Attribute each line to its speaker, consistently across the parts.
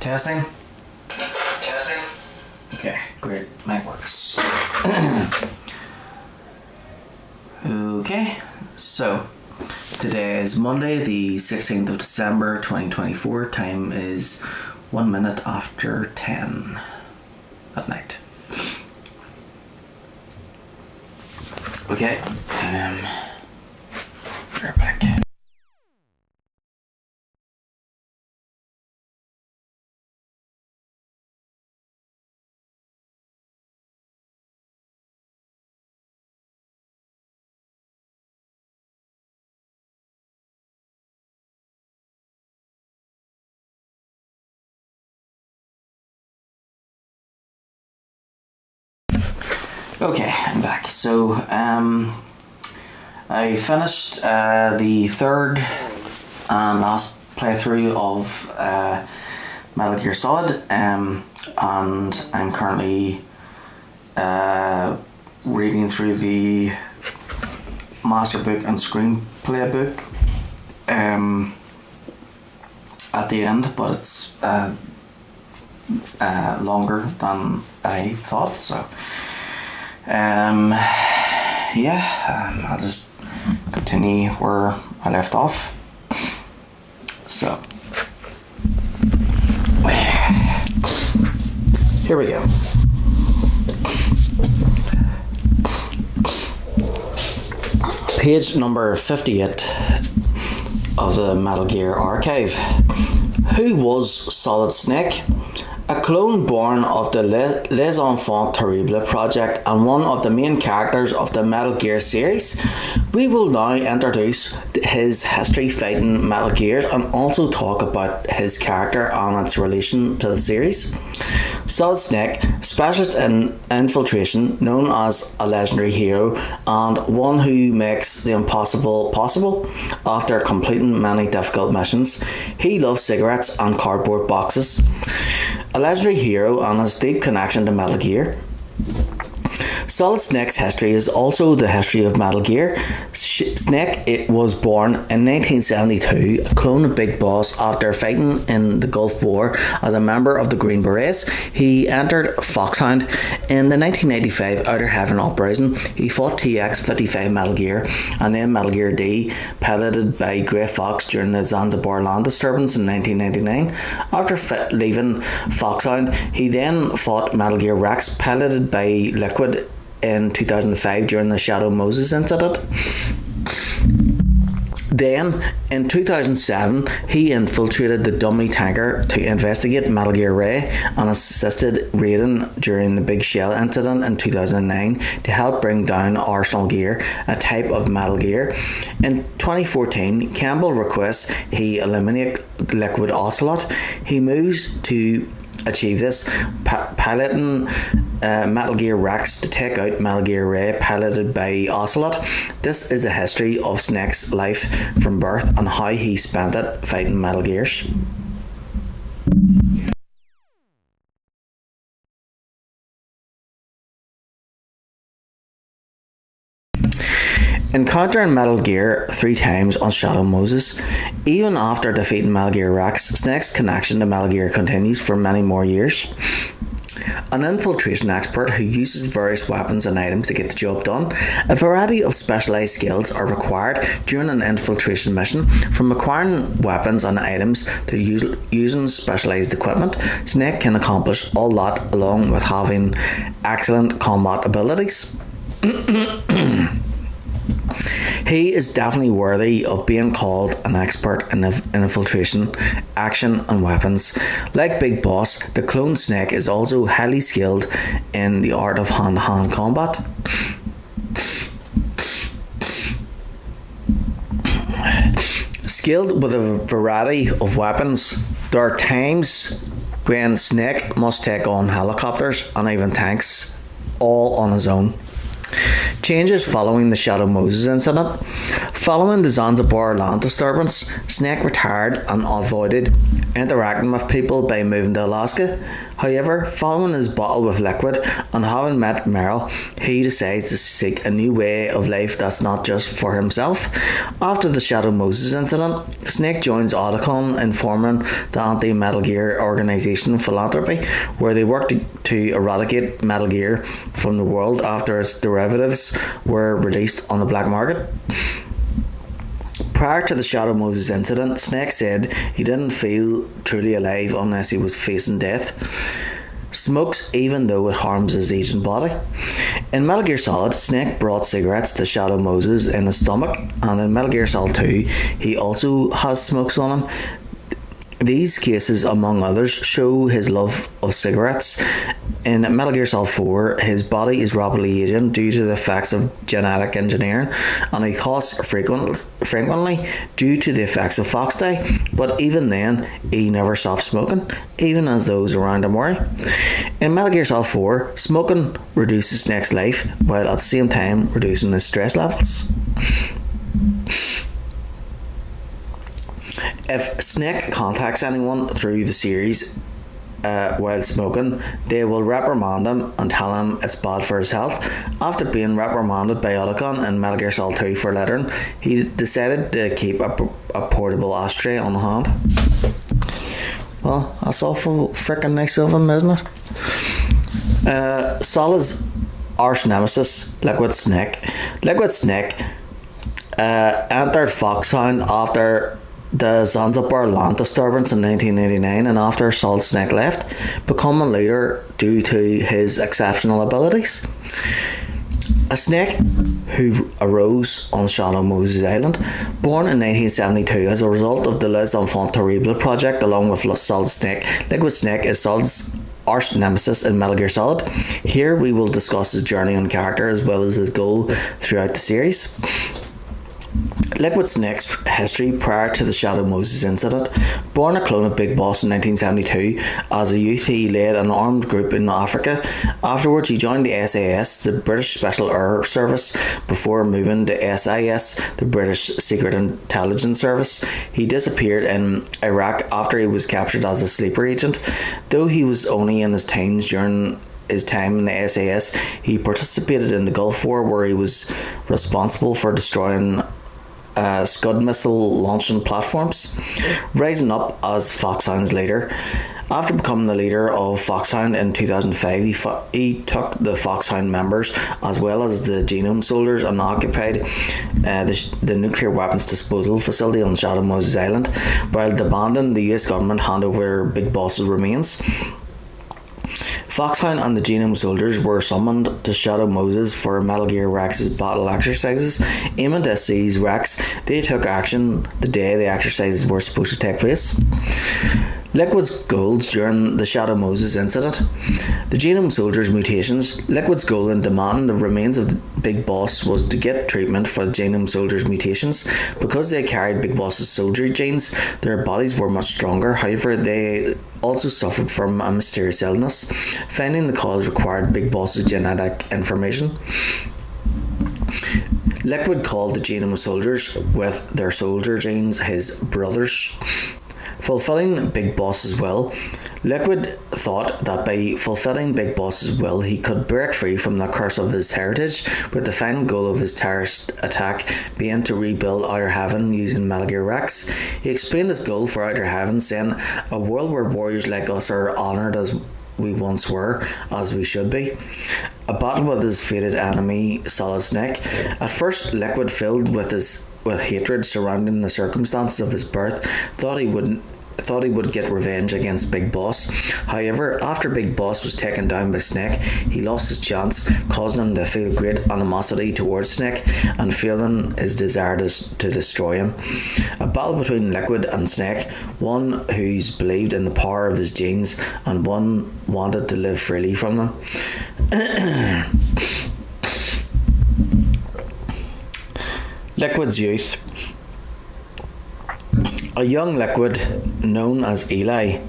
Speaker 1: Testing. Testing. Okay, great. Mic works. Okay, so today is Monday, the 16th of December 2024. Time is 1 minute after 10 at night. Okay, we're back. Okay, I'm back. So, I finished the third and last playthrough of Metal Gear Solid, and I'm currently reading through the master book and screenplay book at the end, but it's longer than I thought, so I'll just continue where I left off. So here we go. Page number 58 of the Metal Gear archive. Who was Solid Snake? A clone born of the Les Enfants Terribles project and one of the main characters of the Metal Gear series. We will now introduce his history fighting Metal Gears and also talk about his character and its relation to the series. Solid Snake, specialist in infiltration, known as a legendary hero and one who makes the impossible possible after completing many difficult missions. He loves cigarettes and cardboard boxes. A legendary hero and his deep connection to Metal Gear. Solid Snake's history is also the history of Metal Gear. Snake was born in 1972, a clone of Big Boss. After fighting in the Gulf War as a member of the Green Berets, he entered Foxhound. In the 1985 Outer Heaven uprising, he fought TX-55 Metal Gear and then Metal Gear D, piloted by Grey Fox during the Zanzibar land disturbance in 1999. After leaving Foxhound, he then fought Metal Gear Rex, piloted by Liquid in 2005 during the Shadow Moses incident. Then, in 2007, he infiltrated the dummy tanker to investigate Metal Gear Ray and assisted Raiden during the Big Shell incident in 2009 to help bring down Arsenal Gear, a type of Metal Gear. In 2014, Campbell requests he eliminate Liquid Ocelot. He moves to achieve this, piloting Metal Gear Rex to take out Metal Gear Ray, piloted by Ocelot. This is the history of Snake's life from birth and how he spent it fighting Metal Gears. Encountering Metal Gear 3 times on Shadow Moses, even after defeating Metal Gear Rex, Snake's connection to Metal Gear continues for many more years. An infiltration expert who uses various weapons and items to get the job done. A variety of specialised skills are required during an infiltration mission, from acquiring weapons and items to using specialised equipment. Snake can accomplish all that along with having excellent combat abilities. He is definitely worthy of being called an expert in infiltration, action and weapons. Like Big Boss, the clone Snake is also highly skilled in the art of hand-to-hand combat. Skilled with a variety of weapons, there are times when Snake must take on helicopters and even tanks all on his own. Changes following the Shadow Moses incident. Following the Zanzibar land disturbance, Snake retired and avoided interacting with people by moving to Alaska. However, following his battle with Liquid and having met Meryl, he decides to seek a new way of life that's not just for himself. After the Shadow Moses incident, Snake joins Otacon in forming the anti-Metal Gear organisation Philanthropy, where they work to eradicate Metal Gear from the world after its derivatives were released on the black market. Prior to the Shadow Moses incident, Snake said he didn't feel truly alive unless he was facing death. Smokes even though it harms his aging body. In Metal Gear Solid, Snake brought cigarettes to Shadow Moses in his stomach, and in Metal Gear Solid 2, he also has smokes on him. These cases, among others, show his love of cigarettes. In Metal Gear Solid 4, his body is rapidly aging due to the effects of genetic engineering, and he coughs frequently due to the effects of Fox Day. But even then, he never stops smoking, even as those around him worry. In Metal Gear Solid 4, smoking reduces Snake's life, while at the same time reducing his stress levels. If Snake contacts anyone through the series while smoking, they will reprimand him and tell him it's bad for his health. After being reprimanded by Otacon in Metal Gear Solid 2 for littering, he decided to keep a portable ashtray on hand. Well, that's awful freaking nice of him, isn't it? Solid's arch nemesis, Liquid Snake. Liquid Snake entered Foxhound after the Zanzibar land disturbance in 1989 and after Solid Snake left, becoming leader due to his exceptional abilities. A Snake who arose on Shadow Moses Island, born in 1972 as a result of the Les Enfants Terribles project along with Solid Snake. Liquid Snake is Solid's arch nemesis in Metal Gear Solid. Here we will discuss his journey and character as well as his goal throughout the series. Liquid Snake's history prior to the Shadow Moses incident. Born a clone of Big Boss in 1972, as a youth he led an armed group in Africa. Afterwards he joined the SAS, the British Special Air Service, before moving to SIS, the British Secret Intelligence Service. He disappeared in Iraq after he was captured as a sleeper agent. Though he was only in his teens during his time in the SAS, he participated in the Gulf War, where he was responsible for destroying Scud missile launching platforms, rising up as Foxhound's leader. After becoming the leader of Foxhound in 2005, he took the Foxhound members as well as the Genome Soldiers and occupied the nuclear weapons disposal facility on Shadow Moses Island, while demanding the US government hand over Big Boss's remains. Foxhound and the Genome Soldiers were summoned to Shadow Moses for Metal Gear Rex's battle exercises. Aiming to seize Rex, they took action the day the exercises were supposed to take place. Liquid's goals during the Shadow Moses incident. The Genome Soldiers' mutations. Liquid's goal in demanding the remains of the Big Boss was to get treatment for the Genome Soldiers' mutations. Because they carried Big Boss's soldier genes, their bodies were much stronger. However, they also suffered from a mysterious illness. Finding the cause required Big Boss's genetic information. Liquid called the Genome Soldiers, with their soldier genes, his brothers. Fulfilling Big Boss's will. Liquid thought that by fulfilling Big Boss's will he could break free from the curse of his heritage, with the final goal of his terrorist attack being to rebuild Outer Heaven using Metal Gear Rex. He explained his goal for Outer Heaven, saying, "A world where warriors like us are honoured as we once were, as we should be." A battle with his fated enemy, Solid Snake. At first, Liquid, filled with hatred surrounding the circumstances of his birth, thought he would get revenge against Big Boss. However, after Big Boss was taken down by Snake, he lost his chance, causing him to feel great animosity towards Snake and feeling his desire to destroy him. A battle between Liquid and Snake, one who's believed in the power of his genes and one wanted to live freely from them. Liquid's youth. A young Liquid, known as Eli,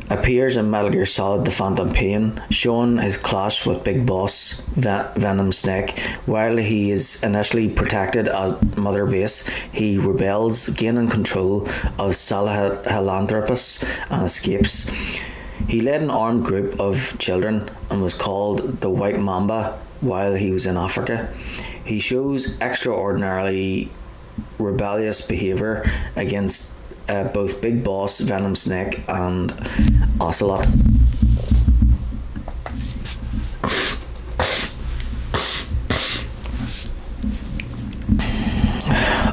Speaker 1: appears in Metal Gear Solid The Phantom Pain, showing his clash with Big Boss Venom Snake. While he is initially protected at Mother Base, he rebels, gaining control of Sahelanthropus and escapes. He led an armed group of children and was called the White Mamba while he was in Africa. He shows extraordinarily rebellious behaviour against both Big Boss, Venom Snake and Ocelot.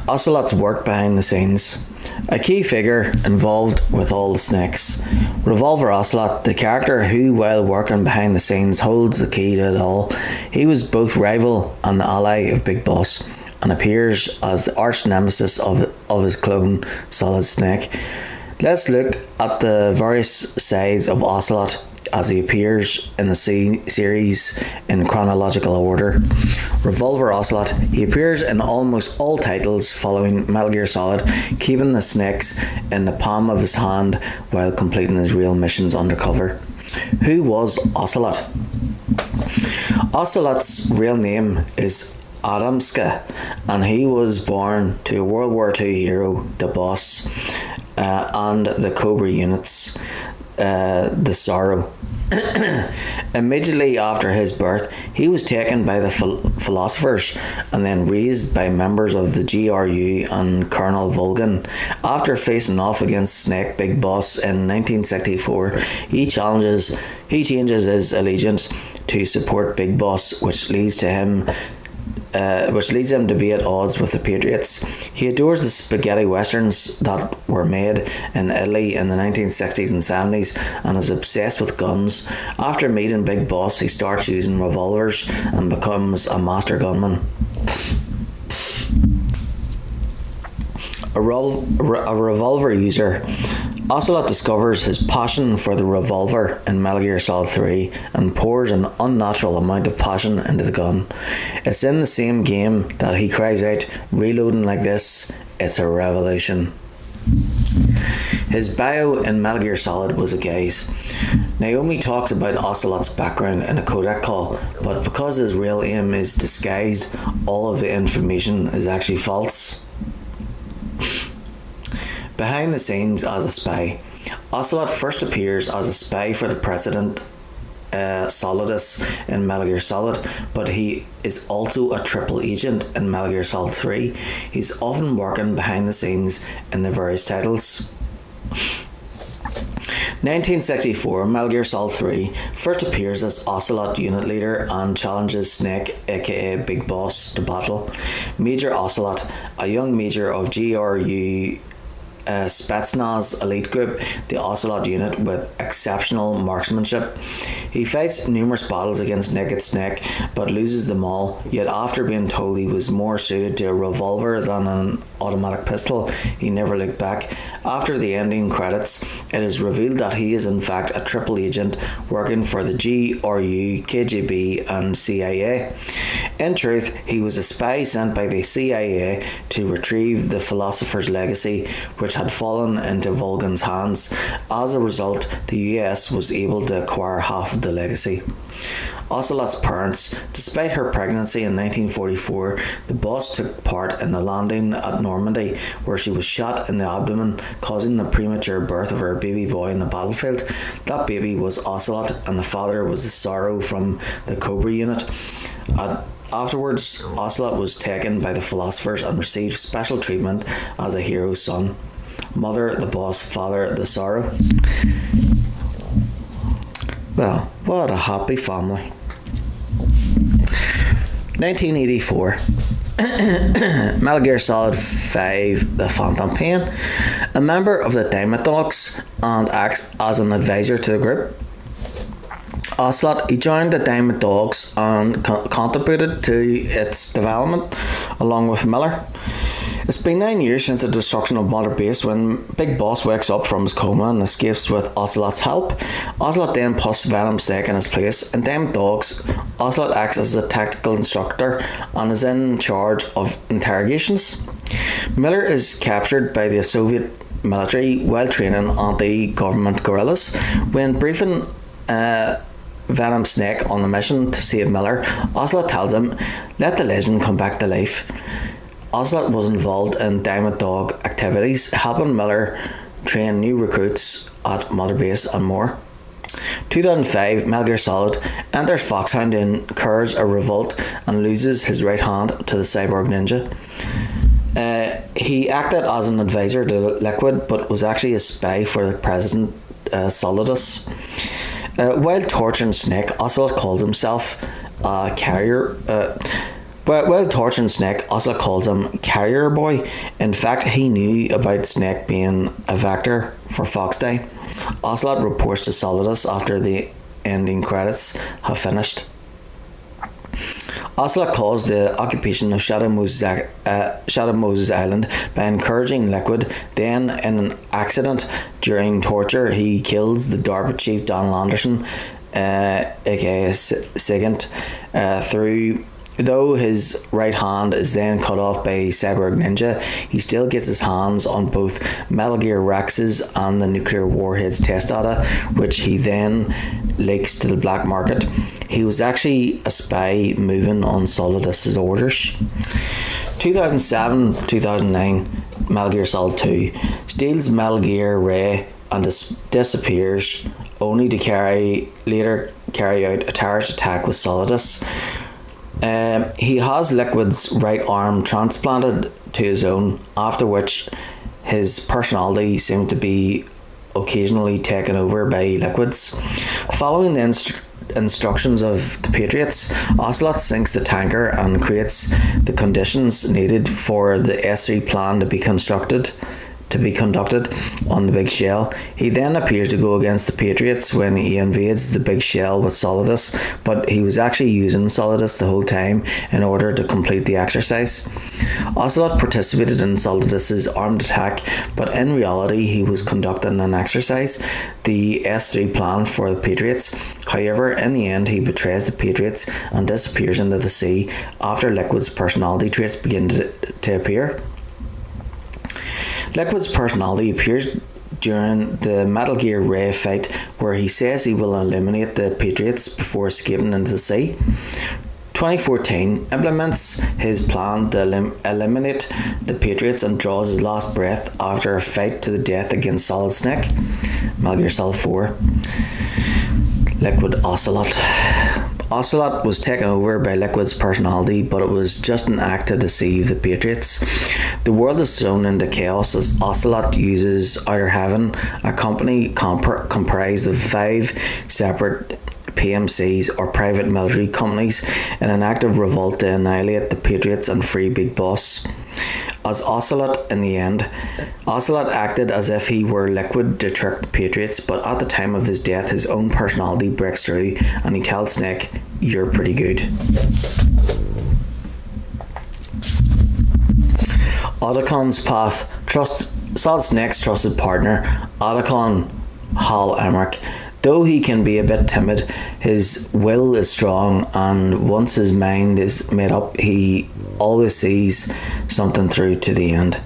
Speaker 1: Ocelot's work behind the scenes. A key figure involved with all the snakes. Revolver Ocelot, the character who, while working behind the scenes, holds the key to it all. He was both rival and ally of Big Boss, and appears as the arch nemesis of his clone, Solid Snake. Let's look at the various sides of Ocelot as he appears in the series in chronological order. Revolver Ocelot, he appears in almost all titles following Metal Gear Solid, keeping the snakes in the palm of his hand while completing his real missions undercover. Who was Ocelot? Ocelot's real name is Adamska, and he was born to a World War II hero, the Boss, and the Cobra units, the Sorrow. Immediately after his birth, he was taken by the philosophers and then raised by members of the GRU and Colonel Volgan. After facing off against Snake Big Boss in 1964, he changes his allegiance to support Big Boss, which leads him to be at odds with the Patriots. He adores the spaghetti westerns that were made in Italy in the 1960s and 70s and is obsessed with guns. After meeting Big Boss, he starts using revolvers and becomes a master gunman. A revolver user. Ocelot discovers his passion for the revolver in Metal Gear Solid 3 and pours an unnatural amount of passion into the gun. It's in the same game that he cries out, "Reloading like this, it's a revolution." His bio in Metal Gear Solid was a gaze. Naomi talks about Ocelot's background in a codec call, but because his real aim is disguise, all of the information is actually false. Behind the scenes as a spy. Ocelot first appears as a spy for the President Solidus in Metal Gear Solid, but he is also a triple agent in Metal Gear Solid 3. He's often working behind the scenes in the various titles. 1964, Metal Gear Solid 3 first appears as Ocelot unit leader and challenges Snake, aka Big Boss, to battle. Major Ocelot, a young major of GRU Spetsnaz elite group, the Ocelot unit with exceptional marksmanship. He fights numerous battles against Naked Snake but loses them all, yet after being told he was more suited to a revolver than an automatic pistol, he never looked back. After the ending credits, it is revealed that he is in fact a triple agent working for the GRU, KGB and CIA. In truth, he was a spy sent by the CIA to retrieve the Philosopher's legacy, which had fallen into Volgan's hands. As a result, the US was able to acquire half of the legacy. Ocelot's parents. Despite her pregnancy in 1944, the Boss took part in the landing at Normandy, where she was shot in the abdomen, causing the premature birth of her baby boy in the battlefield. That baby was Ocelot, and the father was the Sorrow from the Cobra unit. Afterwards, Ocelot was taken by the philosophers and received special treatment as a hero's son. Mother, the Boss; father, the Sorrow. Well, what a happy family. 1984. Metal Gear Solid 5 The Phantom Pain. A member of the Diamond Dogs and acts as an advisor to the group. Ocelot, he joined the Diamond Dogs and contributed to its development along with Miller. It's been 9 years since the destruction of Mother Base when Big Boss wakes up from his coma and escapes with Ocelot's help. Ocelot then puts Venom Snake in his place. In Diamond Dogs, Ocelot acts as a tactical instructor and is in charge of interrogations. Miller is captured by the Soviet military while training anti-government guerrillas. When briefing Venom Snake on the mission to save Miller, Ocelot tells him, "Let the legend come back to life." Ocelot was involved in Diamond Dog activities, helping Miller train new recruits at Mother Base and more. 2005, Metal Gear Solid enters Foxhound and incurs a revolt and loses his right hand to the cyborg ninja. He acted as an advisor to Liquid, but was actually a spy for the President Solidus. While torturing Snake, Ocelot calls himself a carrier. While torturing Snake, Ocelot calls him Carrier Boy. In fact, he knew about Snake being a vector for Fox Day. Ocelot reports to Solidus after the ending credits have finished. Ocelot caused the occupation of Shadow Moses Island by encouraging Liquid. Then, in an accident during torture, he kills the DARPA chief Donald Anderson, aka Sigint, Though his right hand is then cut off by Cyborg Ninja, he still gets his hands on both Metal Gear Rex's and the nuclear warheads test data, which he then leaks to the black market. He was actually a spy moving on Solidus's orders. 2007-2009, Metal Gear Solid 2 steals Metal Gear Ray and disappears, only to later carry out a terrorist attack with Solidus. He has Liquid's right arm transplanted to his own, after which his personality seemed to be occasionally taken over by Liquid's. Following the instructions of the Patriots, Ocelot sinks the tanker and creates the conditions needed for the S3 plan to be conducted on the Big Shell. He then appears to go against the Patriots when he invades the Big Shell with Solidus, but he was actually using Solidus the whole time in order to complete the exercise. Ocelot participated in Solidus's armed attack, but in reality he was conducting an exercise, the S3 plan for the Patriots. However, in the end he betrays the Patriots and disappears into the sea after Liquid's personality traits begin to appear. Liquid's personality appears during the Metal Gear Ray fight, where he says he will eliminate the Patriots before escaping into the sea. 2014 implements his plan to eliminate the Patriots and draws his last breath after a fight to the death against Solid Snake. Metal Gear Solid 4. Liquid Ocelot. Ocelot was taken over by Liquid's personality, but it was just an act to deceive the Patriots. The world is thrown into chaos as Ocelot uses Outer Heaven, a company comprised of 5 separate PMCs or private military companies, in an act of revolt to annihilate the Patriots and free Big Boss. As Ocelot in the end, Ocelot acted as if he were Liquid to trick the Patriots, but at the time of his death his own personality breaks through and he tells Snake, "You're pretty good." Otacon's path. Solid Snake's trusted partner, Otacon Hal Emmerich. Though he can be a bit timid, his will is strong, and once his mind is made up, he always sees something through to the end.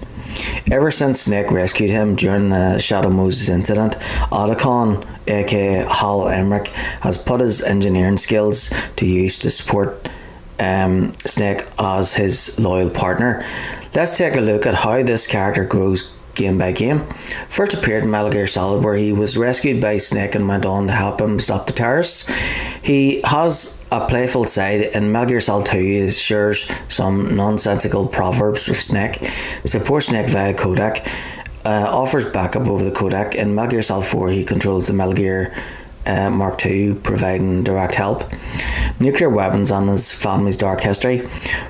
Speaker 1: Ever since Snake rescued him during the Shadow Moses incident, Otacon, aka Hal Emmerich, has put his engineering skills to use to support Snake as his loyal partner. Let's take a look at how this character grows game by game. First appeared in Metal Gear Solid, where he was rescued by Snake and went on to help him stop the terrorists. He has a playful side. In Metal Gear Solid 2 he shares some nonsensical proverbs with Snake, supports Snake via codec, offers backup over the codec. In Metal Gear Solid 4 he controls the Metal Gear Mark II, providing direct help. Nuclear weapons and his family's dark history.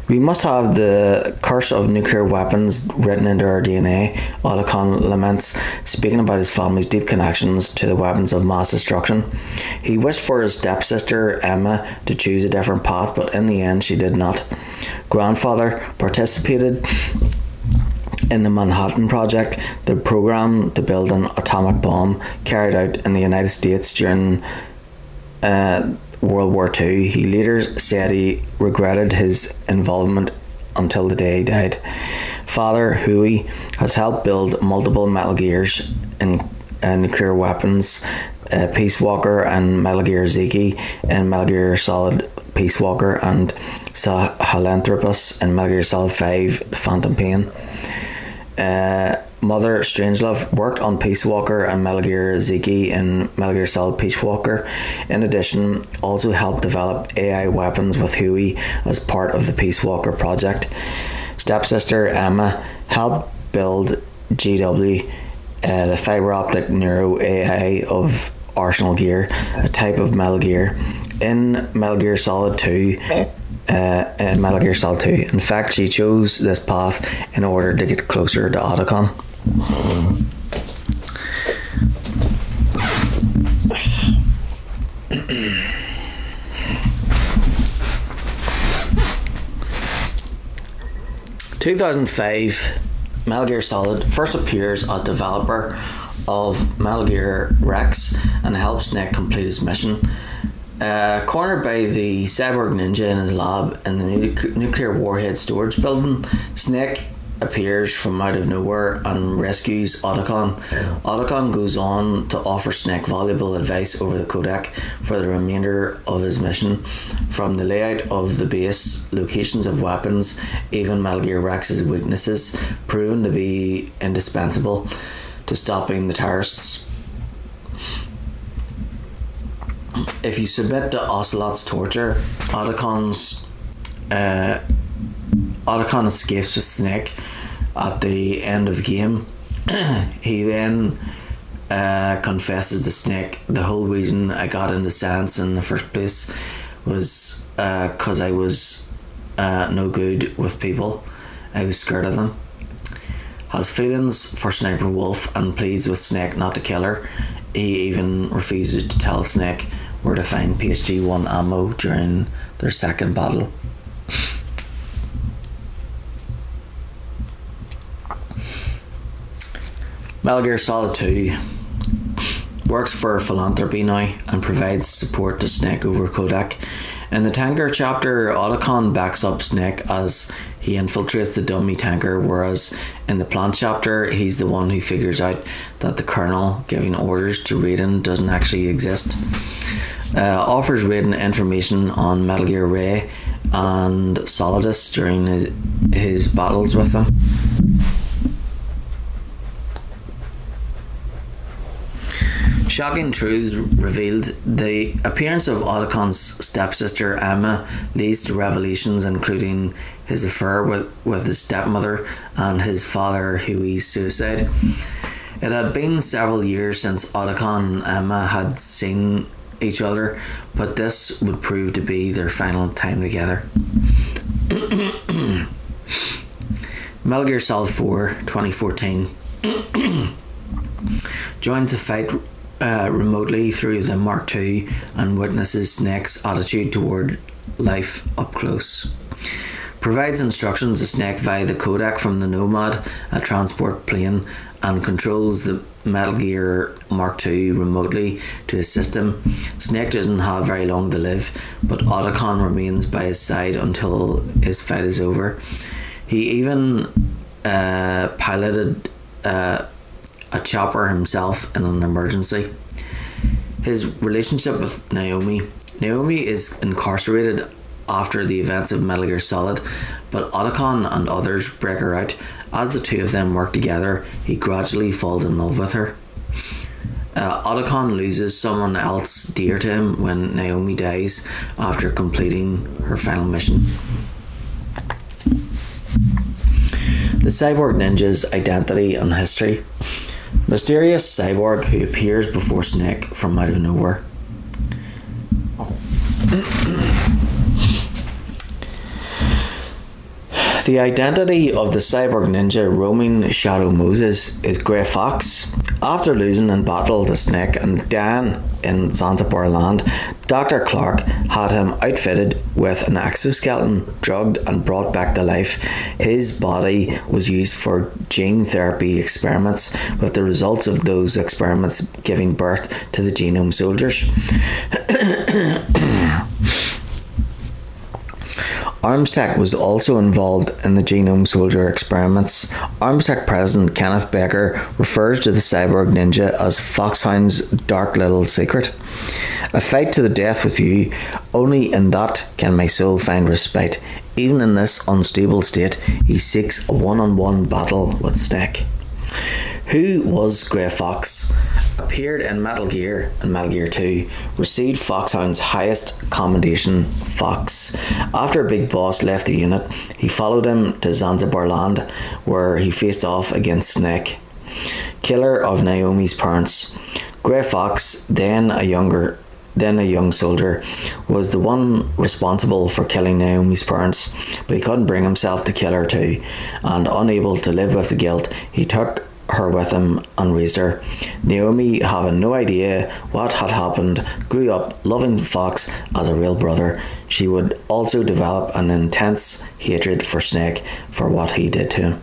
Speaker 1: We must have the curse of nuclear weapons written into our DNA, Otacon laments, speaking about his family's deep connections to the weapons of mass destruction. He wished for his stepsister Emma to choose a different path, but in the end she did not. Grandfather participated in the Manhattan Project, the program to build an atomic bomb carried out in the United States during World War II. He later said he regretted his involvement until the day he died. father, Huey, has helped build multiple Metal Gears in nuclear weapons, Peace Walker and Metal Gear Ziki in Metal Gear Solid Peace Walker, and Sahelanthropus in Metal Gear Solid 5 The Phantom Pain. Mother Strangelove worked on Peace Walker and Metal Gear Ziki in Metal Gear Solid Peace Walker. In addition, also helped develop AI weapons with Huey as part of the Peace Walker project. Stepsister Emma helped build GW, the fiber optic neuro AI of Arsenal Gear, a type of Metal Gear, in Metal Gear Solid 2. In Metal Gear Solid 2. In fact, she chose this path in order to get closer to Otacon. In 2005, Metal Gear Solid first appears as developer of Metal Gear Rex and helps Snake complete his mission. Cornered by the cyborg ninja in his lab in the nuclear warhead storage building, Snake appears from out of nowhere and rescues Otacon. Otacon goes on to offer Snake valuable advice over the codec for the remainder of his mission, from the layout of the base, locations of weapons, even Metal Gear Rex's weaknesses, proven to be indispensable to stopping the terrorists. If you submit to Ocelot's torture, Otacon escapes with Snake at the end of the game. He then confesses to Snake, the whole reason I got into science in the first place was because I was no good with people. I was scared of them. Has feelings for Sniper Wolf and pleads with Snake not to kill her. He even refuses to tell Snake where to find PSG-1 ammo during their second battle. Metal Gear Solid 2 works for philanthropy now and provides support to Snake over codec. In the tanker chapter, Otacon backs up Snake as he infiltrates the dummy tanker, whereas in the plant chapter, he's the one who figures out that the colonel giving orders to Raiden doesn't actually exist. Offers Raiden information on Metal Gear Ray and Solidus during his battles with them. Shocking truths revealed. The appearance of Otacon's stepsister Emma leads to revelations including his affair with his stepmother and his father Huey's suicide. It had been several years since Otacon and Emma had seen each other, but this would prove to be their final time together. Metal Gear Solid 4 2014 joined the fight remotely through the Mark II and witnesses Snake's attitude toward life up close. Provides instructions to Snake via the codec from the Nomad, a transport plane, and controls the Metal Gear Mark II remotely to assist him. Snake doesn't have very long to live, but Otacon remains by his side until his fight is over. He even piloted a chopper himself in an emergency. His relationship with Naomi is incarcerated after the events of Metal Gear Solid, but Otacon and others break her out. As the two of them work together, he gradually falls in love with her. Otacon loses someone else dear to him when Naomi dies after completing her final mission. The cyborg ninja's identity and history. Mysterious cyborg who appears before Snake from out of nowhere. The identity of the cyborg ninja roaming Shadow Moses is Grey Fox. After losing in battle to Snake and Dan in Zanzibar land, Dr. Clark had him outfitted with an exoskeleton, drugged and brought back to life. His body was used for gene therapy experiments, with the results of those experiments giving birth to the Genome Soldiers. Armstead was also involved in the Genome Soldier experiments. Armstead President Kenneth Baker refers to the cyborg ninja as Foxhound's dark little secret. A fight to the death with you, only in that can my soul find respite. Even in this unstable state, he seeks a one-on-one battle with Snake. Who was Grey Fox? Appeared in Metal Gear and Metal Gear 2, received Foxhound's highest commendation, Fox. After Big Boss left the unit, he followed him to Zanzibar Land, where he faced off against Snake, killer of Naomi's parents. Grey Fox, then a young soldier, was the one responsible for killing Naomi's parents, but he couldn't bring himself to kill her too, and unable to live with the guilt, he took her with him and raised her. Naomi, having no idea what had happened, grew up loving Fox as a real brother. She would also develop an intense hatred for Snake for what he did to him.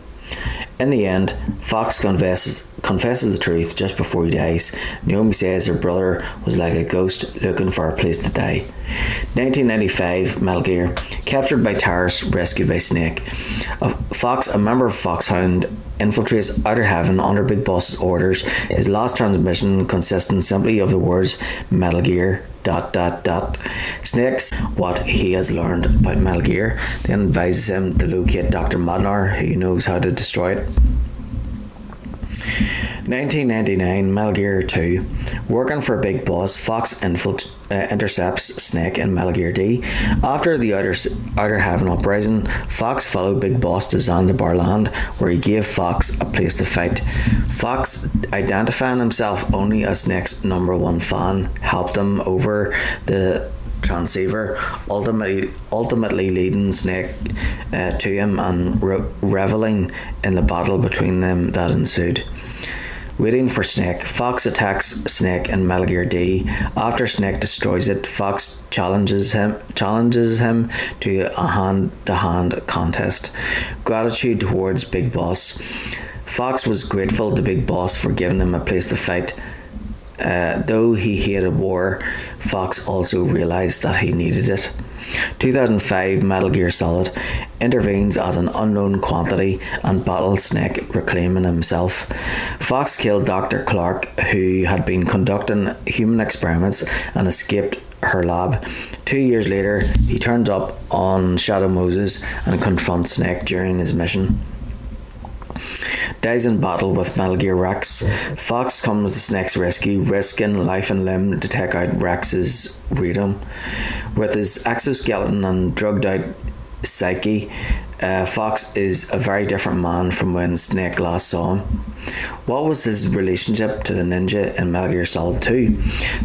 Speaker 1: In the end, Fox confesses the truth just before he dies. Naomi says her brother was like a ghost looking for a place to die. 1995 Metal Gear. Captured by terrorists, rescued by Snake. Fox, a member of Foxhound, infiltrates Outer Heaven under Big Boss's orders. His last transmission consisting simply of the words Metal Gear ... Snake's what he has learned about Metal Gear, then advises him to locate Dr. Madnar, who knows how to destroy it. 1999 Metal Gear 2. Working for Big Boss, Fox intercepts Snake in Metal Gear D. After the Outer Heaven uprising, Fox followed Big Boss to Zanzibar Land, where he gave Fox a place to fight. Fox, identifying himself only as Snake's #1 fan, helped him over the transceiver, ultimately leading Snake to him and reveling in the battle between them that ensued. Waiting for Snake, Fox attacks Snake in Metal Gear D. After Snake destroys it, Fox challenges him to a hand-to-hand contest. Gratitude towards Big Boss. Fox was grateful to Big Boss for giving him a place to fight. Though he hated war, Fox also realised that he needed it. 2005 Metal Gear Solid. Intervenes as an unknown quantity and battles Snake, reclaiming himself. Fox killed Dr. Clark, who had been conducting human experiments, and escaped her lab. 2 years later, he turns up on Shadow Moses and confronts Snake during his mission. Dies in battle with Metal Gear Rex. Fox comes to Snake's rescue, risking life and limb to take out Rex's freedom. With his exoskeleton and drugged out psyche, Fox is a very different man from when Snake last saw him. What was his relationship to the ninja in Metal Gear Solid 2?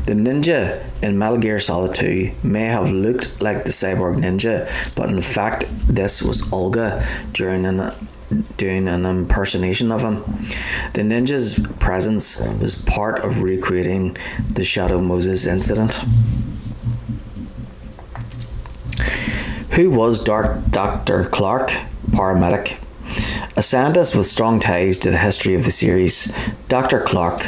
Speaker 1: The ninja in Metal Gear Solid 2 may have looked like the cyborg ninja, but in fact this was Olga doing an impersonation of him. The ninja's presence was part of recreating the Shadow Moses incident. Who was Dr. Clark? Paramedic. A scientist with strong ties to the history of the series, Dr. Clark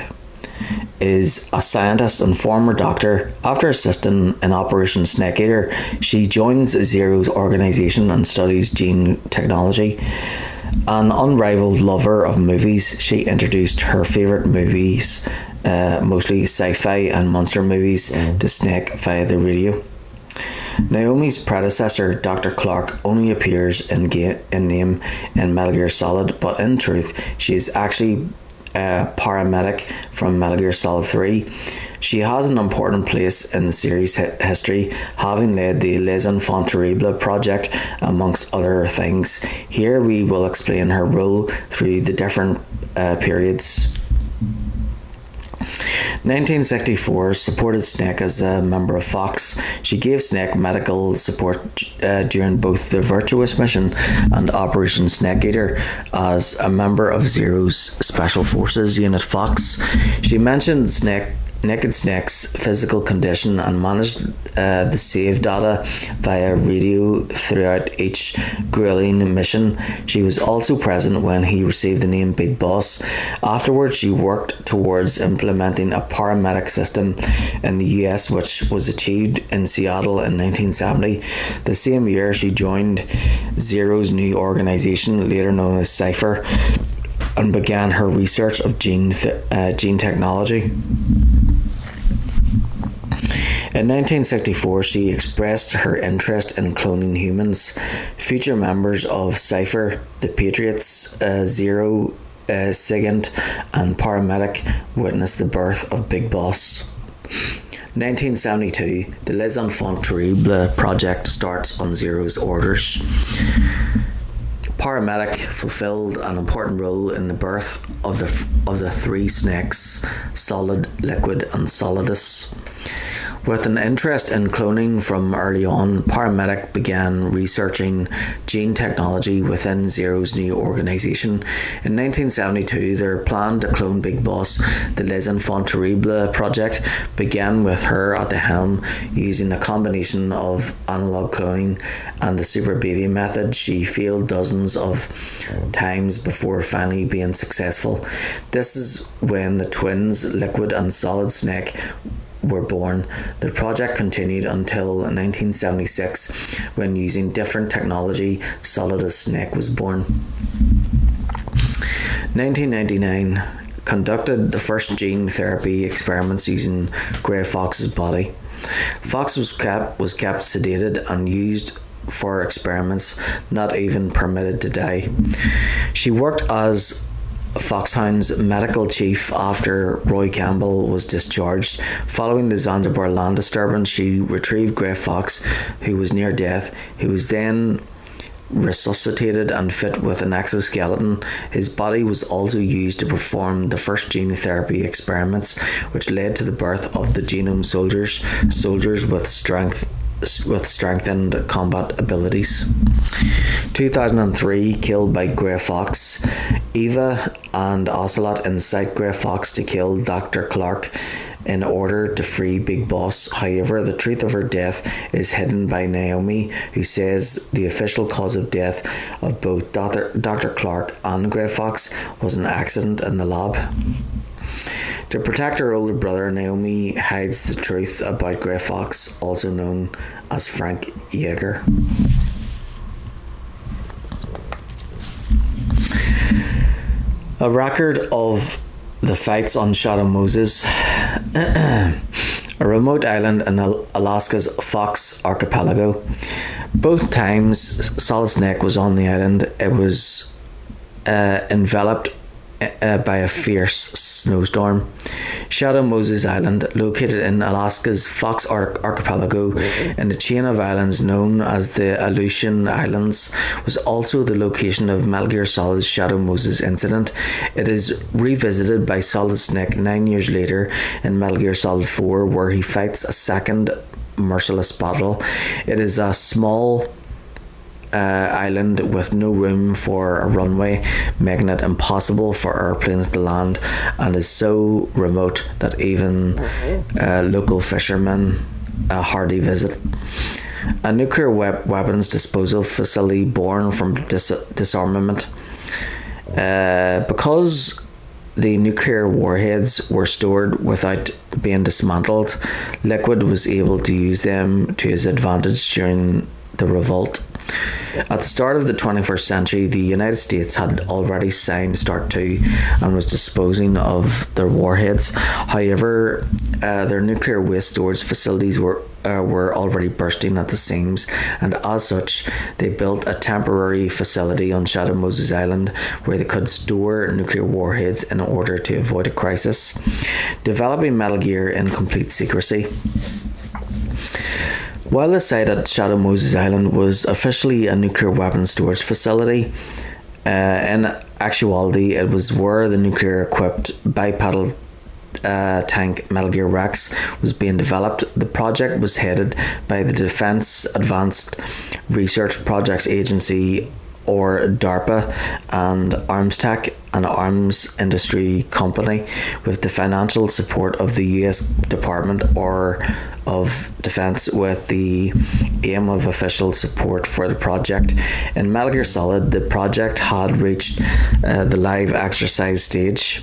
Speaker 1: is a scientist and former doctor. After assisting in Operation Snake Eater, she joins Zero's organisation and studies gene technology. An unrivaled lover of movies, she introduced her favourite movies, mostly sci-fi and monster movies, to Snake via the radio. Naomi's predecessor, Dr. Clark, only appears in name in Metal Gear Solid, but in truth, she is actually a paramedic from Metal Gear Solid 3. She has an important place in the series history, having led the Les Enfants Terribles project, amongst other things. Here we will explain her role through the different periods. 1964 supported Snake as a member of Fox. She gave Snake medical support during both the Virtuous mission and Operation Snake Eater. As a member of Zero's Special Forces Unit Fox, she mentioned Snake Naked Snake's physical condition and managed the save data via radio throughout each grilling mission. She was also present when he received the name Big Boss. Afterwards, she worked towards implementing a paramedic system in the US, which was achieved in Seattle in 1970. The same year, she joined Zero's new organization, later known as Cypher, and began her research of gene technology. In 1964, she expressed her interest in cloning humans. Future members of Cypher, the Patriots, Zero, SIGINT, and Paramedic witnessed the birth of Big Boss. 1972, the Les Enfants Terribles project starts on Zero's orders. Paramedic fulfilled an important role in the birth of the three snakes, Solid, Liquid, and Solidus. With an interest in cloning from early on, Paramedic began researching gene technology within Zero's new organization. In 1972, their plan to clone Big Boss, the Les Enfants Terribles project, began with her at the helm, using a combination of analog cloning and the super baby method. She failed dozens of times before finally being successful. This is when the twins, Liquid and Solid Snake, were born. The project continued until 1976, when using different technology, Solidus Snake was born. 1999 conducted the first gene therapy experiments using Grey Fox's body. Fox was kept sedated and used for experiments, not even permitted to die. She worked as Foxhound's medical chief after Roy Campbell was discharged. Following the Zanzibar land disturbance, she retrieved Grey Fox, who was near death. He was then resuscitated and fit with an exoskeleton. His body was also used to perform the first gene therapy experiments, which led to the birth of the Genome Soldiers with strengthened combat abilities. 2003, killed by Grey Fox. Eva and Ocelot incite Grey Fox to kill Dr. Clark in order to free Big Boss. However, the truth of her death is hidden by Naomi, who says the official cause of death of both Dr. Clark and Grey Fox was an accident in the lab. To protect her older brother, Naomi hides the truth about Grey Fox, also known as Frank Yeager. A record of the fights on Shadow Moses. A remote island in Alaska's Fox Archipelago. Both times Solid Snake was on the island, it was enveloped by a fierce snowstorm. Shadow Moses Island, located in Alaska's Fox Archipelago in the chain of islands known as the Aleutian Islands, was also the location of Metal Gear Solid's Shadow Moses incident. It is revisited by Solid Snake 9 years later in Metal Gear Solid 4, where he fights a second merciless battle. It is a small island with no room for a runway, making it impossible for airplanes to land, and is so remote that even local fishermen hardly visit. A nuclear weapons disposal facility born from disarmament. Because the nuclear warheads were stored without being dismantled, Liquid was able to use them to his advantage during the revolt. At the start of the 21st century, the United States had already signed START 2 and was disposing of their warheads. However, their nuclear waste storage facilities were already bursting at the seams, and as such, they built a temporary facility on Shadow Moses Island where they could store nuclear warheads in order to avoid a crisis, developing Metal Gear in complete secrecy. While the site at Shadow Moses Island was officially a nuclear weapons storage facility, in actuality it was where the nuclear-equipped bipedal tank Metal Gear Rex was being developed. The project was headed by the Defense Advanced Research Projects Agency or DARPA, and ArmsTech, an arms industry company with the financial support of the US Department of Defense, with the aim of official support for the project. In Metal Gear Solid, the project had reached the live exercise stage.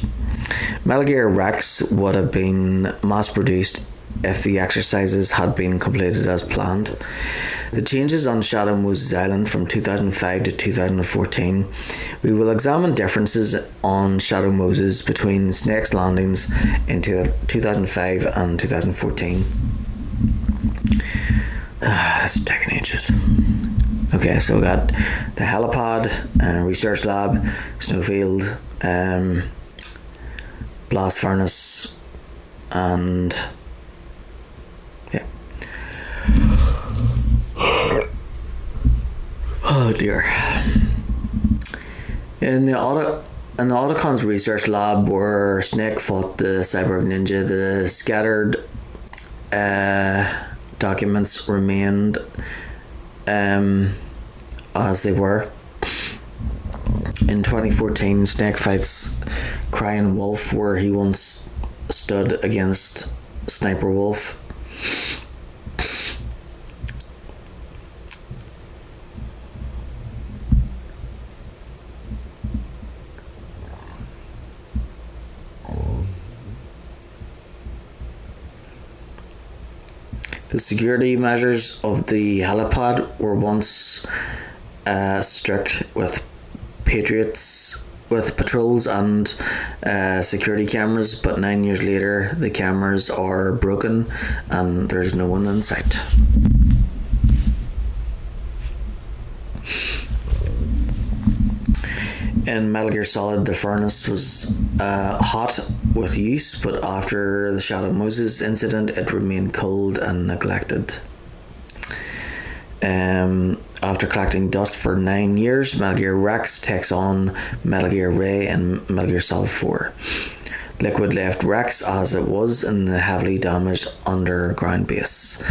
Speaker 1: Metal Gear Rex would have been mass produced if the exercises had been completed as planned. The changes on Shadow Moses Island from 2005 to 2014. We will examine differences on Shadow Moses between Snake's landings in 2005 and 2014. That's taking ages. Okay, so we got the helipad, research lab, snowfield, blast furnace, and yeah. Oh dear. In the Autocon's research lab, where Snake fought the cyborg ninja, the scattered documents remained as they were. In 2014, Snake fights Crying Wolf, where he once stood against Sniper Wolf. The security measures of the helipad were once strict, with patrols and security cameras, but 9 years later the cameras are broken and there's no one in sight. In Metal Gear Solid, the furnace was hot with use, but after the Shadow Moses incident it remained cold and neglected. After collecting dust for 9 years, Metal Gear Rex takes on Metal Gear Ray and Metal Gear Solid 4. Liquid left Rex as it was in the heavily damaged underground base.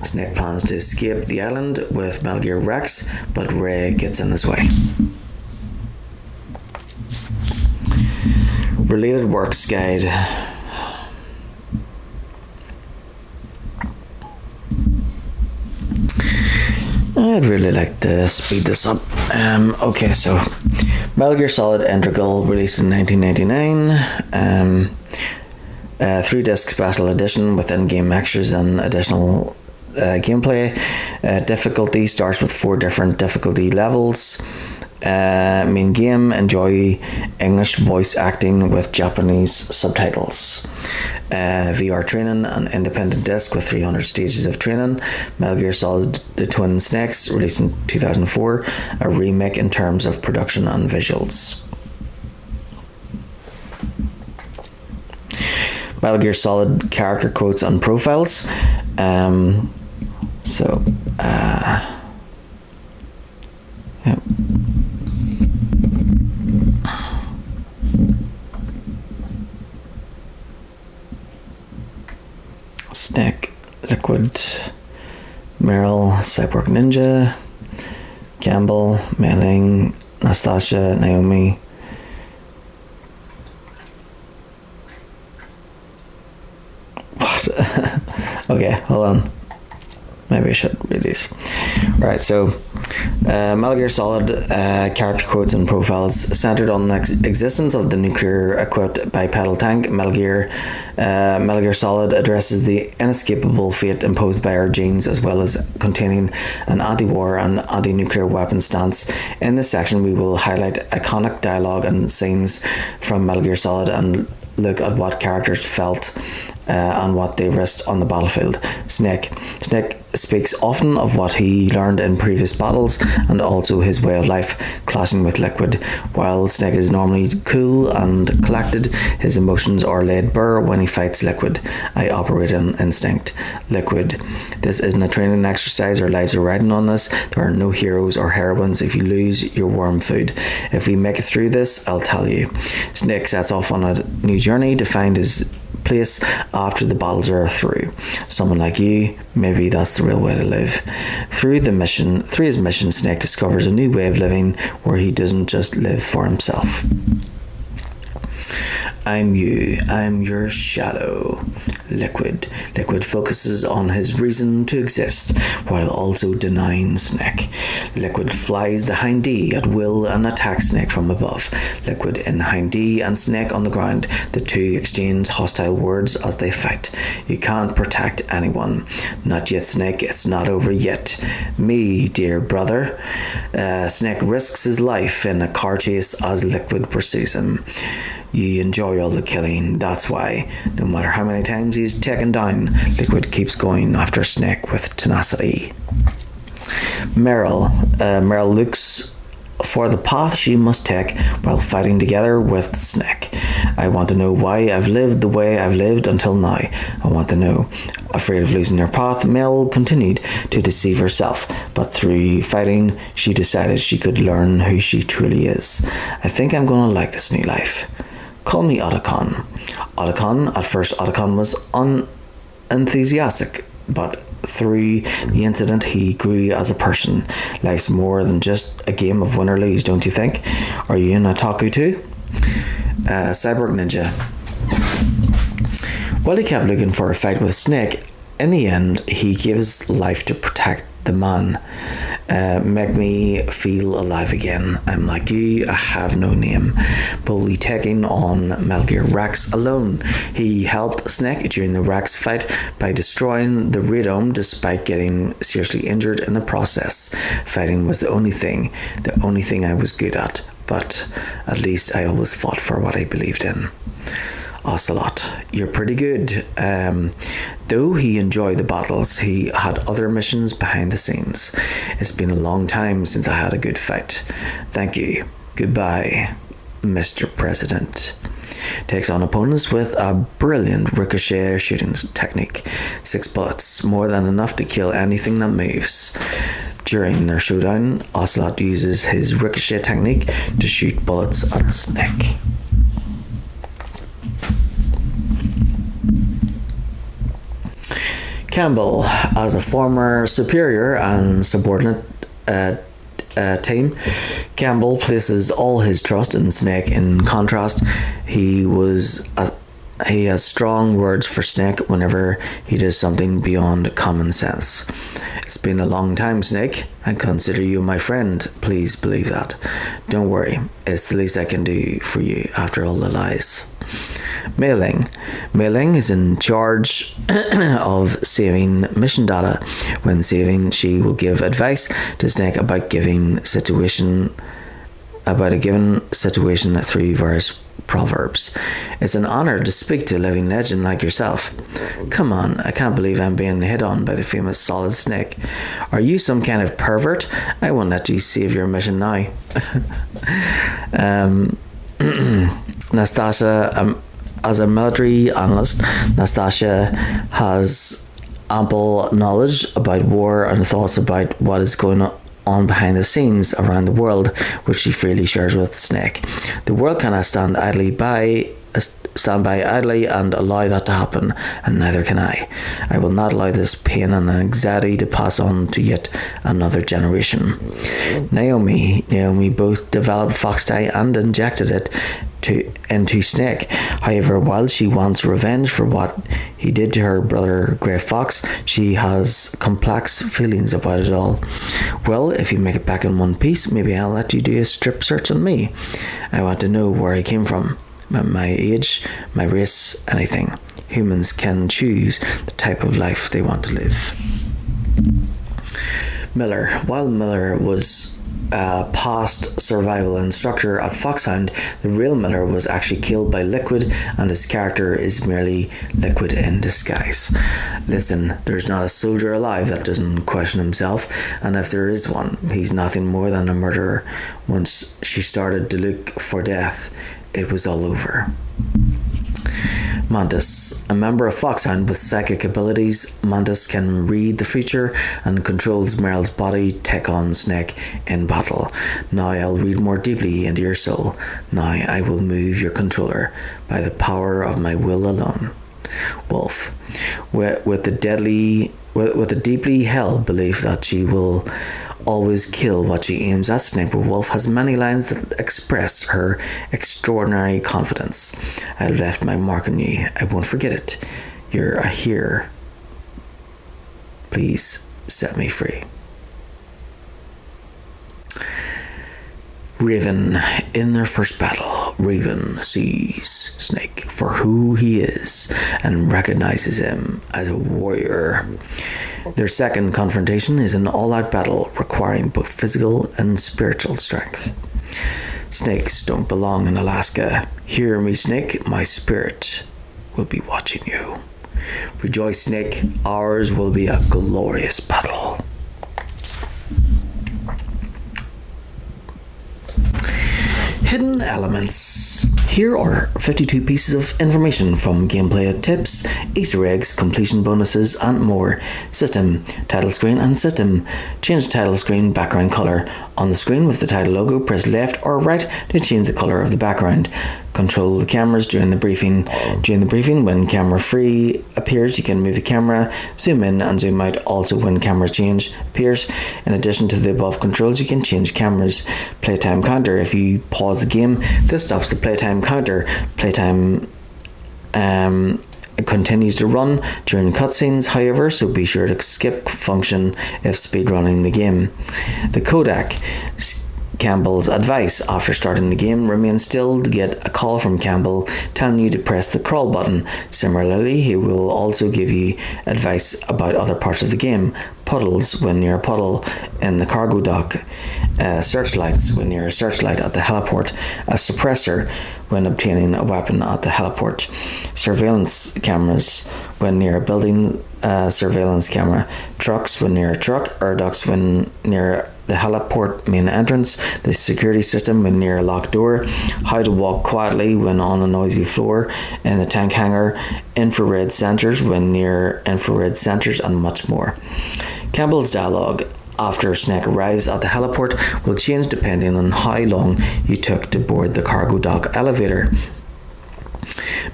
Speaker 1: Snake plans to escape the island with Metal Gear Rex, but Ray gets in his way. Related works guide. I'd really like to speed this up. Okay, so Metal Gear Solid Integral, released in 1999. 3-disc special edition with in-game extras and additional gameplay. Difficulty starts with 4 different difficulty levels. Main game, enjoy English voice acting with Japanese subtitles. VR training, an independent disc with 300 stages of training. Metal Gear Solid The Twin Snakes, released in 2004, a remake in terms of production and visuals. Metal Gear Solid character quotes and profiles. Yeah. Snake, Liquid, Meryl, Cyborg Ninja, Campbell, Mei Ling, Nastasia, Naomi. What? Okay, hold on. Maybe I should read these. Right, so Metal Gear Solid character quotes and profiles centered on the existence of the nuclear-equipped bipedal tank. Metal Gear Solid addresses the inescapable fate imposed by our genes, as well as containing an anti-war and anti-nuclear weapon stance. In this section, we will highlight iconic dialogue and scenes from Metal Gear Solid and look at what characters felt and what they risked on the battlefield. Snake speaks often of what he learned in previous battles and also his way of life, clashing with Liquid. While Snake is normally cool and collected, his emotions are laid bare when he fights Liquid. I operate on instinct. Liquid: this isn't a training exercise, our lives are riding on this. There are no heroes or heroines. If you lose, you're worm food. If we make it through this, I'll tell you. Snake sets off on a new journey to find his place after the battles are through. Someone like you, maybe that's the real way to live. Through his mission, Snake discovers a new way of living where he doesn't just live for himself. I'm you, I'm your shadow. Liquid focuses on his reason to exist while also denying Snake. Liquid flies the hind D at will and attacks Snake from above. Liquid in the hind D and Snake on the ground. The two exchange hostile words as they fight. You can't protect anyone. Not yet, Snake, it's not over yet. Me, dear brother. Snake risks his life in a car chase as Liquid pursues him. You enjoy all the killing, that's why. No matter how many times he's taken down, Liquid keeps going after Snake with tenacity. Meryl looks for the path she must take while fighting together with Snake. I want to know why I've lived the way I've lived until now. I want to know. Afraid of losing her path, Meryl continued to deceive herself, but through fighting, she decided she could learn who she truly is. I think I'm going to like this new life. Call me Otacon. At first, Otacon was unenthusiastic, but through the incident, he grew as a person. Life's more than just a game of win or lose, don't you think? Are you in Otaku too? Cyborg Ninja. While he kept looking for a fight with Snake, in the end, he gave his life to protect the man. Make me feel alive again. I'm like you, I have no name. Boldly taking on Metal Gear Rex alone. He helped Snake during the Rex fight by destroying the radome despite getting seriously injured in the process. Fighting was the only thing I was good at, but at least I always fought for what I believed in. Ocelot, you're pretty good. Though he enjoyed the battles, he had other missions behind the scenes. It's been a long time since I had a good fight. Thank you. Goodbye, Mr. President. Takes on opponents with a brilliant ricochet shooting technique. 6 bullets, more than enough to kill anything that moves. During their showdown, Ocelot uses his ricochet technique to shoot bullets at Snake. Campbell, as a former superior and subordinate team, Campbell places all his trust in Snake. In contrast, he has strong words for Snake whenever he does something beyond common sense. It's been a long time, Snake. I consider you my friend. Please believe that. Don't worry. It's the least I can do for you after all the lies. Mei Ling is in charge of saving mission data. When saving, she will give advice to Snake about a given situation through various proverbs. It's an honor to speak to a living legend like yourself. Come on, I can't believe I'm being hit on by the famous Solid Snake. Are you some kind of pervert? I won't let you save your mission now. Nastasia, as a military analyst, Nastasia has ample knowledge about war and thoughts about what is going on behind the scenes around the world, which she freely shares with Snake. The world cannot stand by idly and allow that to happen, and neither can I. I will not allow this pain and anxiety to pass on to yet another generation. Naomi both developed Foxdie and injected it into Snake. However, while she wants revenge for what he did to her brother Grey Fox, she has complex feelings about it all. Well, if you make it back in one piece, maybe I'll let you do a strip search on me. I want to know where I came from, my age, my race, anything. Humans can choose the type of life they want to live. Miller. While Miller was a past survival instructor at Foxhound, the real Miller was actually killed by Liquid, and his character is merely Liquid in disguise. Listen, there's not a soldier alive that doesn't question himself, and if there is one, he's nothing more than a murderer. Once she started to look for death, it was all over. Mantis. A member of Foxhound with psychic abilities, Mantis can read the future and controls Meryl's body, take on Snake in battle. Now I'll read more deeply into your soul. Now I will move your controller by the power of my will alone. Wolf, with the deeply held belief that she will always kill what she aims at. Sniper Wolf has many lines that express her extraordinary confidence. I've left my mark on you. I won't forget it. You're here. Please set me free. Raven. In their first battle, Raven sees Snake for who he is and recognizes him as a warrior. Their second confrontation is an all-out battle requiring both physical and spiritual strength. Snakes don't belong in Alaska. Hear me, Snake, my spirit will be watching you. Rejoice, Snake, ours will be a glorious battle. Hidden elements. Here are 52 pieces of information from gameplay tips, Easter eggs, completion bonuses, and more. System, title screen, and system. Change title screen background color. On the screen with the title logo, press left or right to change the color of the background. Control the cameras during the briefing. During the briefing, when camera free appears, you can move the camera, zoom in and zoom out. Also, when camera change appears, in addition to the above controls, you can change cameras. Playtime counter. If you pause the game, this stops the playtime counter. Playtime continues to run during cutscenes, however, so be sure to skip function if speedrunning the game. The codec. Campbell's advice after starting the game: remain still to get a call from Campbell telling you to press the crawl button. Similarly, he will also give you advice about other parts of the game. Puddles when near a puddle in the cargo dock. Searchlights when near a searchlight at the heliport. A suppressor when obtaining a weapon at the heliport. Surveillance cameras when near a building. Surveillance camera. Trucks when near a truck. Air ducts when near the heliport main entrance. The security system when near a locked door. How to walk quietly when on a noisy floor in the tank hangar. Infrared sensors when near infrared sensors, and much more. Campbell's dialogue after Snake arrives at the heliport will change depending on how long you took to board the cargo dock elevator.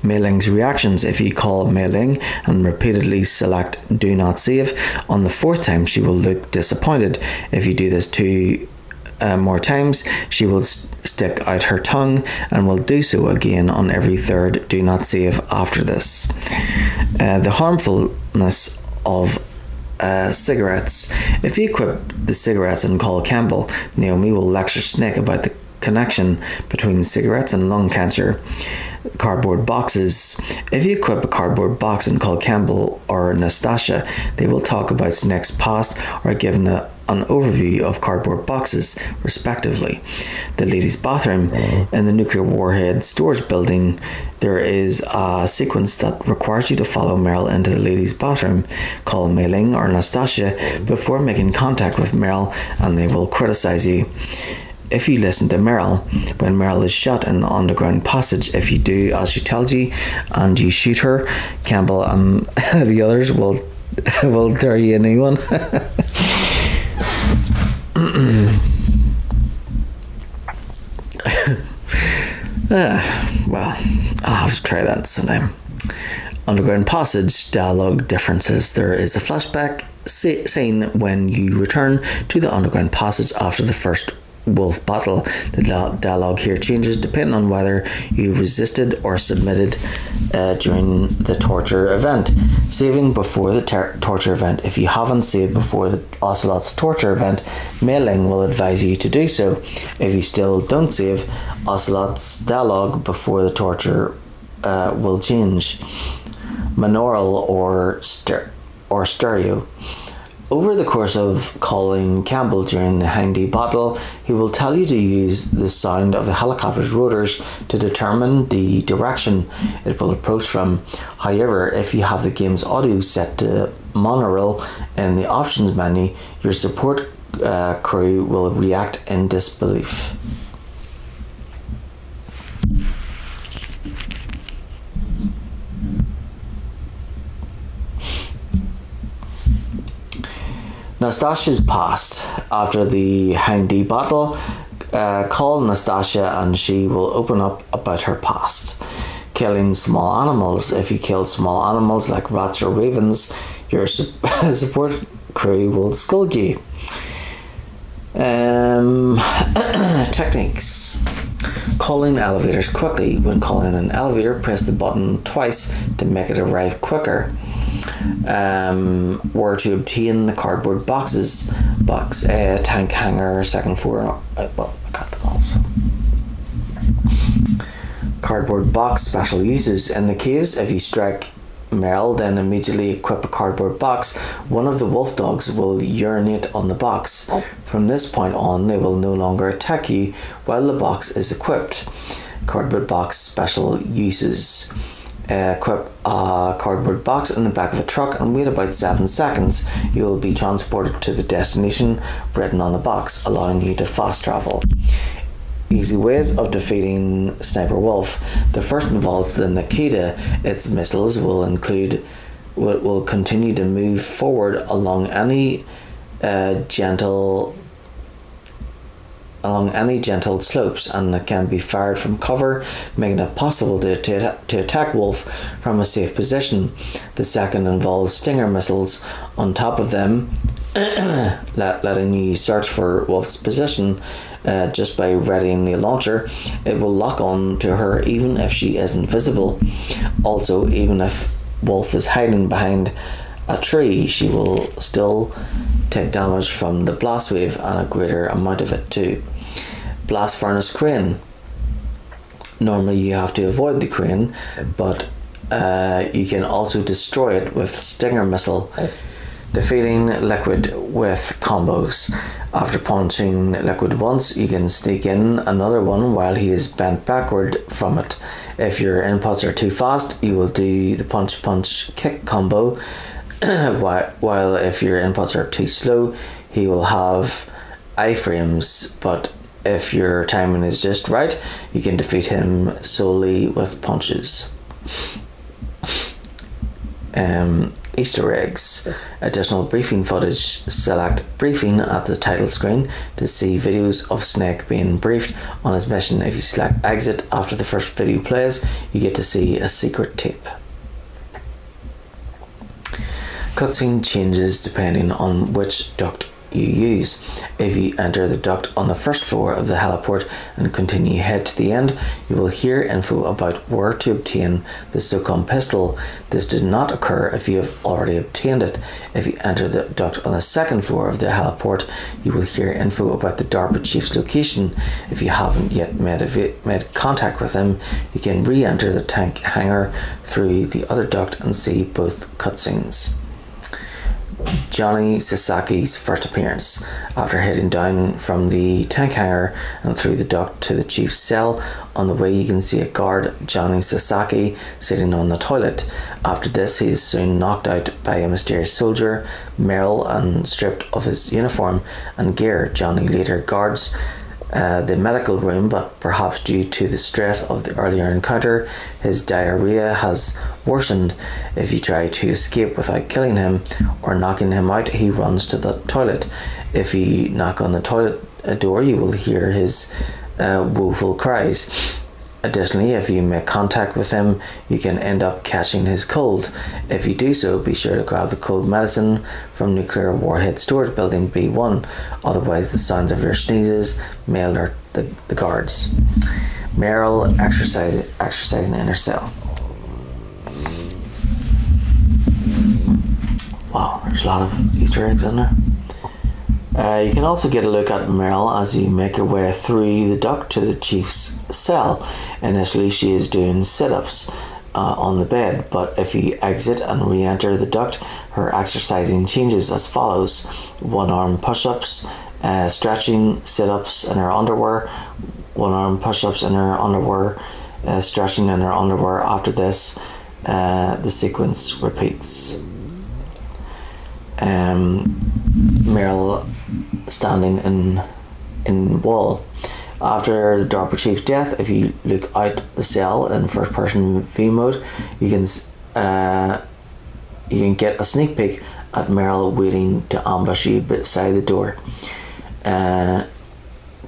Speaker 1: Mei Ling's reactions. If you call Mei Ling and repeatedly select do not save, on the fourth time she will look disappointed. If you do this two more times, she will stick out her tongue and will do so again on every third do not save after this. The harmfulness of cigarettes. If you equip the cigarettes and call Campbell, Naomi will lecture Snake about the connection between cigarettes and lung cancer. Cardboard boxes. If you equip a cardboard box and call Campbell or Nastasia, they will talk about Snake's past or give an overview of cardboard boxes, respectively. The ladies' bathroom. In the nuclear warhead storage building, there is a sequence that requires you to follow Meryl into the ladies' bathroom. Call Mei Ling or Nastasia before making contact with Meryl, and they will criticize you. If you listen to Meryl, when Meryl is shot in the underground passage, if you do as she tells you and you shoot her, Campbell and the others will tear you a new one. Well, I'll have to try that sometime. Underground passage dialogue differences. There is a flashback scene when you return to the underground passage after the first wolf battle. The dialogue here changes depending on whether you resisted or submitted during the torture event. Saving before the torture event. If you haven't saved before the Ocelot's torture event, Mei Ling will advise you to do so. If you still don't save, Ocelot's dialogue before the torture will change. Monaural or stereo. Over the course of calling Campbell during the Handy battle, he will tell you to use the sound of the helicopter's rotors to determine the direction it will approach from. However, if you have the game's audio set to monaural in the options menu, your support crew will react in disbelief. Nastasia's past. After the Handy battle, call Nastasia and she will open up about her past. killing small animals. If you kill small animals like rats or ravens, your support crew will scold you. Techniques. Calling elevators quickly. When calling an elevator, press the button twice to make it arrive quicker. Where to obtain the cardboard box, tank hanger, second floor. I got them also. Cardboard box special uses. In the caves, if you strike Merrill, then immediately equip a cardboard box. One of the wolf dogs will urinate on the box. From this point on, they will no longer attack you while the box is equipped. Cardboard box special uses. Equip a cardboard box in the back of a truck and wait about 7 seconds. You will be transported to the destination written on the box, allowing you to fast travel. Easy ways of defeating Sniper Wolf. The first involves the Nikita. Its missiles will continue to move forward along any gentle slopes, and it can be fired from cover, making it possible to attack Wolf from a safe position. The second involves Stinger missiles on top of them, letting you search for Wolf's position just by readying the launcher. It will lock on to her even if she isn't visible. Also, even if Wolf is hiding behind a tree, she will still take damage from the blast wave, and a greater amount of it too. Blast furnace crane. Normally you have to avoid the crane, but you can also destroy it with Stinger missile. Defeating Liquid with combos. After punching Liquid once, you can sneak in another one while he is bent backward from it. If your inputs are too fast, you will do the punch-punch-kick combo, while if your inputs are too slow, he will have iframes, but if your timing is just right, you can defeat him solely with punches. Easter eggs. Additional briefing footage. Select briefing at the title screen to see videos of Snake being briefed on his mission. If you select exit after the first video plays, you get to see a secret tape. Cutscene changes depending on which duct you use. If you enter the duct on the first floor of the heliport and continue ahead to the end, you will hear info about where to obtain the SOCOM pistol. This did not occur if you have already obtained it. If you enter the duct on the second floor of the heliport, you will hear info about the DARPA chief's location. If you haven't yet made contact with him, you can re-enter the tank hangar through the other duct and see both cutscenes. Johnny Sasaki's first appearance. After heading down from the tank hangar and through the duct to the chief's cell, on the way you can see a guard, Johnny Sasaki, sitting on the toilet. After this, he is soon knocked out by a mysterious soldier, Merrill, and stripped of his uniform and gear. Johnny later guards the medical room, but perhaps due to the stress of the earlier encounter, his diarrhea has worsened. If you try to escape without killing him or knocking him out, he runs to the toilet. If you knock on the toilet door, you will hear his woeful cries. Additionally, if you make contact with him, you can end up catching his cold. If you do so, be sure to grab the cold medicine from Nuclear Warhead Storage Building B1, otherwise the sounds of your sneezes may alert the guards. Merrill exercising in her cell. Wow, there's a lot of Easter eggs in there. You can also get a look at Merrill as you make your way through the duct to the chief's cell. Initially, she is doing sit-ups on the bed, but if you exit and re-enter the duct, her exercising changes as follows: one-arm push-ups, stretching, sit-ups in her underwear, one-arm push-ups in her underwear, stretching in her underwear. After this, the sequence repeats. Merrill standing in wall. After the DARPA chief's death, if you look out the cell in first person view mode, you can get a sneak peek at Merrill waiting to ambush you beside the door.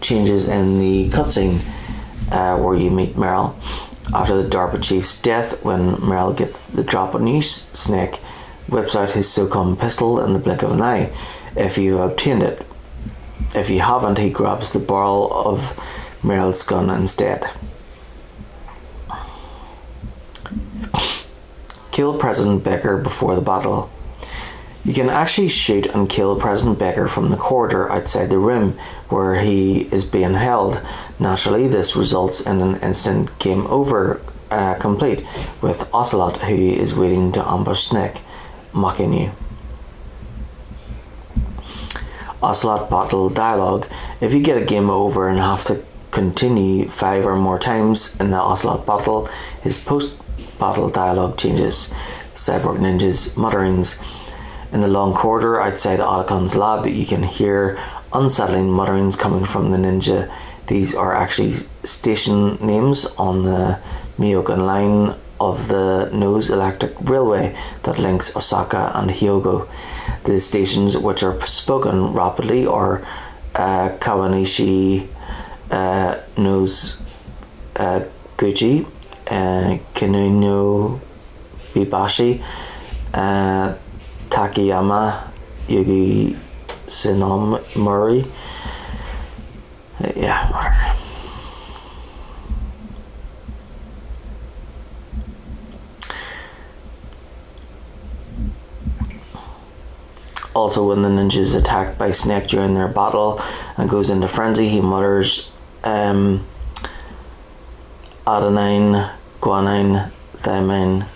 Speaker 1: Changes in the cutscene where you meet Merrill. After the DARPA chief's death, when Merrill gets the drop on you, Snake whips out his SOCOM pistol in the blink of an eye, if you have obtained it. If you haven't, he grabs the barrel of Merrill's gun instead. Kill President Baker before the battle. You can actually shoot and kill President Baker from the corridor outside the room where he is being held. Naturally, this results in an instant game over complete with Ocelot, who is waiting to ambush Snake, mocking you. Ocelot battle dialogue. If you get a game over and have to continue 5 or more times in the Ocelot battle, his post-battle dialogue changes. Cyborg Ninja's mutterings. In the long corridor outside Otacon's lab, you can hear unsettling mutterings coming from the ninja. These are actually station names on the Myokan line of the Nose Electric Railway that links Osaka and Hyogo. The stations, which are spoken rapidly, are Kawanishi, Nose Guji, Kinono Bibashi, Takayama, Yugi Sinomori. Yeah, whatever. Also, when the ninja is attacked by Snake during their battle and goes into frenzy, he mutters adenine, guanine, thymine,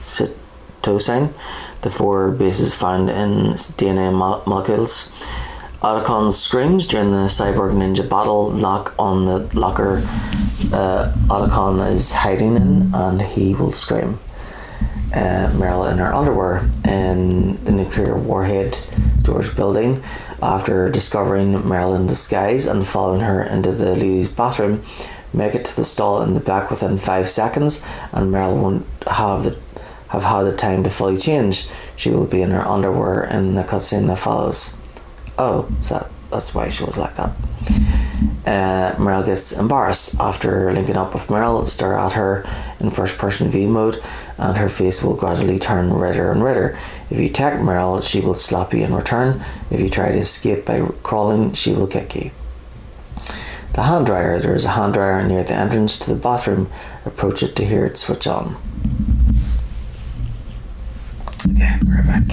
Speaker 1: cytosine, the 4 bases found in DNA molecules. Otacon screams during the Cyborg Ninja battle lock on the locker Otacon is hiding in, and he will scream. Meryl in her underwear in the nuclear warhead storage building. After discovering Meryl in disguise and following her into the lady's bathroom, make it to the stall in the back within 5 seconds, and Meryl won't have had the time to fully change. She will be in her underwear in the cutscene that follows. Oh, so that's why she was like that. Meryl gets embarrassed after linking up with Meryl. Stare at her in first person V mode, and her face will gradually turn redder and redder. If you attack Meryl, she will slap you in return. If you try to escape by crawling, she will kick you. The hand dryer. There is a hand dryer near the entrance to the bathroom. Approach it to hear it switch on. Okay, we're back.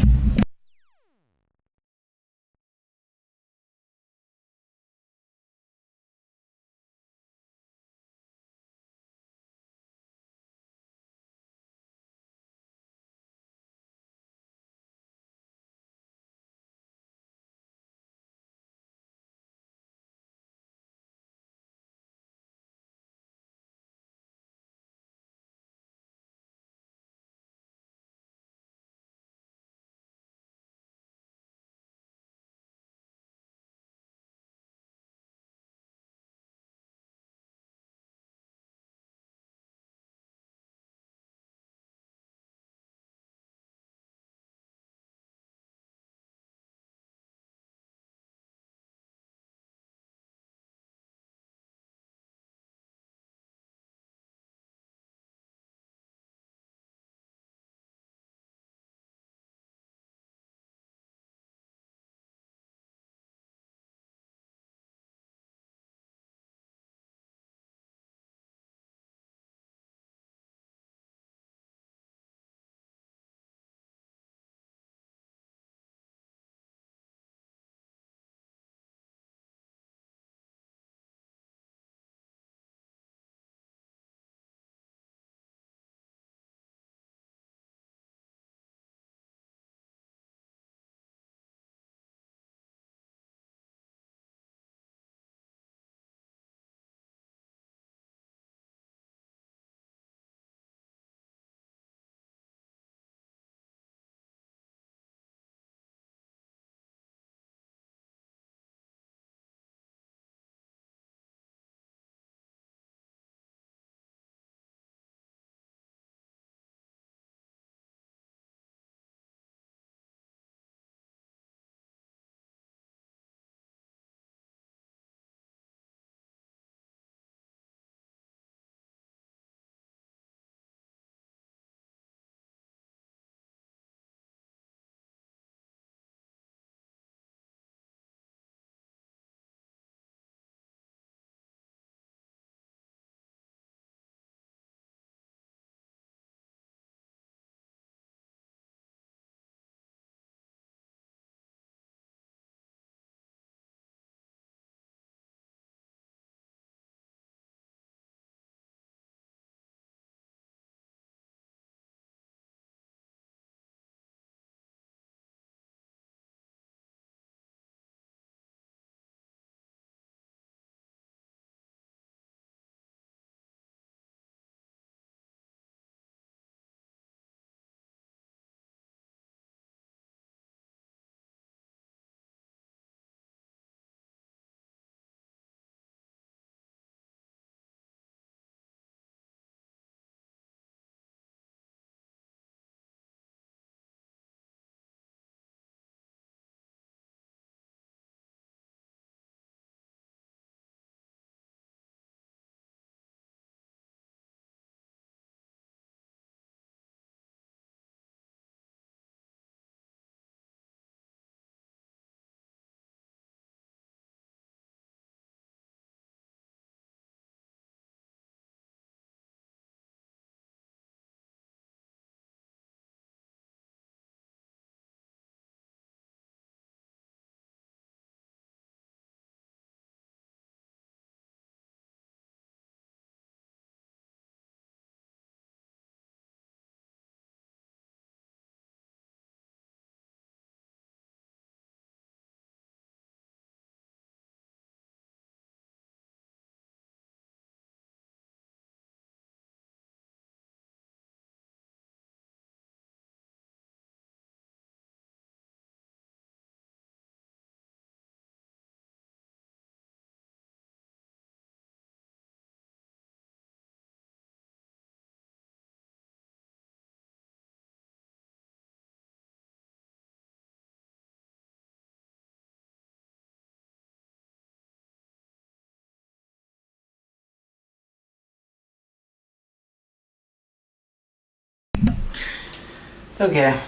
Speaker 1: Okay,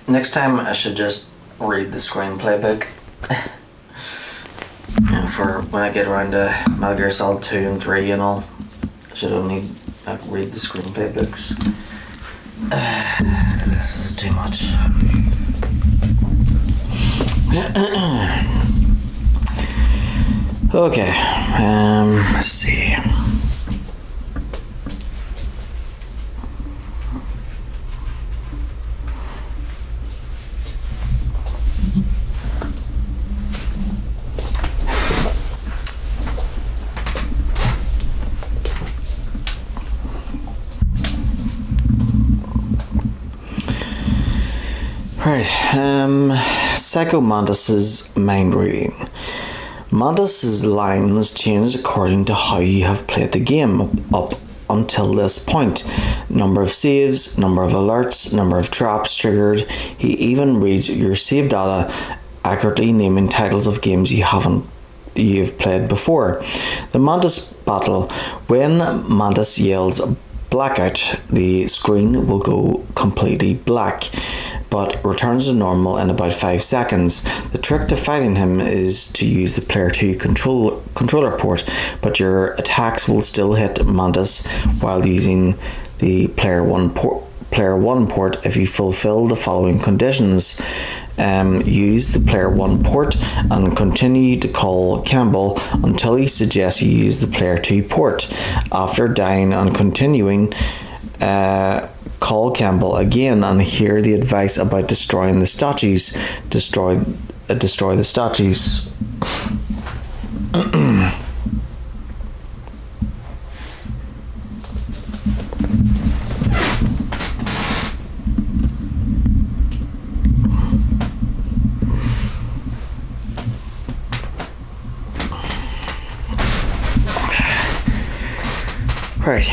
Speaker 1: next time I should just read the screenplay book. And for when I get around to Metal Gear Solid 2 and 3 and all, I should only read the screenplay books. This is too much. Okay, let's see. Right, Psycho Mantis's mind reading. Mantis's lines change according to how you have played the game up until this point. Number of saves, number of alerts, number of traps triggered. He even reads your save data, accurately naming titles of games you've played before. The Mantis battle. When Mantis yells blackout, the screen will go completely black, but returns to normal in about 5 seconds. The trick to fighting him is to use the player 2 controller port, but your attacks will still hit Mantis while using the player 1 port if you fulfill the following conditions. Use the player 1 port and continue to call Campbell until he suggests you use the player 2 port. After dying and continuing, call Campbell again and hear the advice about destroying the statues. Destroy the statues. Right.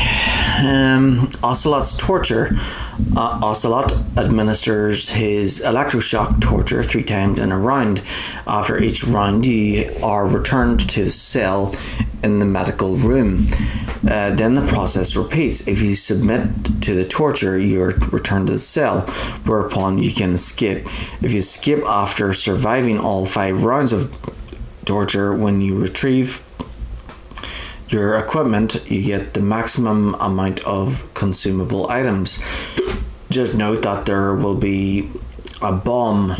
Speaker 1: Ocelot's torture. Ocelot administers his electroshock torture 3 times in a round. After each round, you are returned to the cell in the medical room. Then the process repeats. If you submit to the torture, you are returned to the cell, whereupon you can escape. If you escape after surviving all 5 rounds of torture, when you retrieve your equipment, you get the maximum amount of consumable items. Just note that there will be a bomb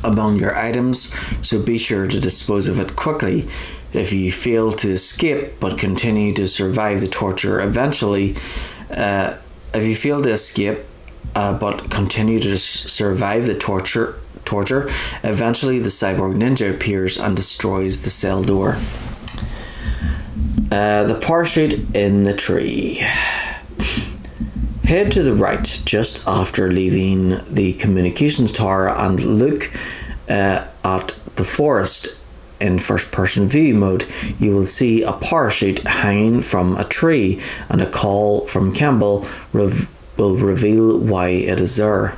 Speaker 1: among your items, so be sure to dispose of it quickly. If you fail to escape but continue to survive the torture, eventually, but continue to survive the torture, eventually the cyborg ninja appears and destroys the cell door. The parachute in the tree. Head to the right just after leaving the communications tower and look at the forest in first-person view mode. You will see a parachute hanging from a tree, and a call from Campbell will reveal why it is there.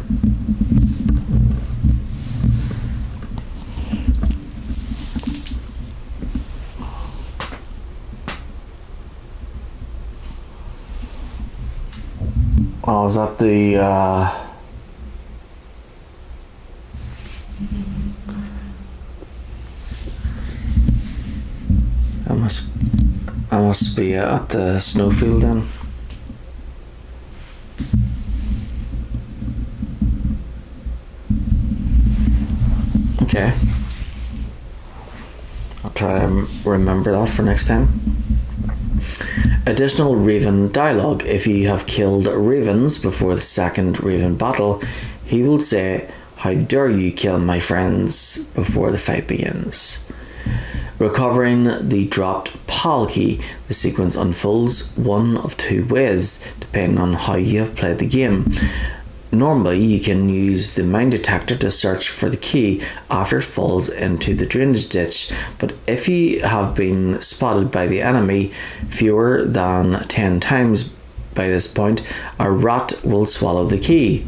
Speaker 1: Oh, is that the I must be at the snowfield then. Okay. I'll try to remember that for next time. Additional Raven dialogue. If you have killed Ravens before the second Raven battle, he will say, "How dare you kill my friends," before the fight begins. Recovering the dropped PAL key. The sequence unfolds one of 2 ways, depending on how you have played the game. Normally, you can use the mine detector to search for the key after it falls into the drainage ditch, but if you have been spotted by the enemy fewer than 10 times by this point, a rat will swallow the key.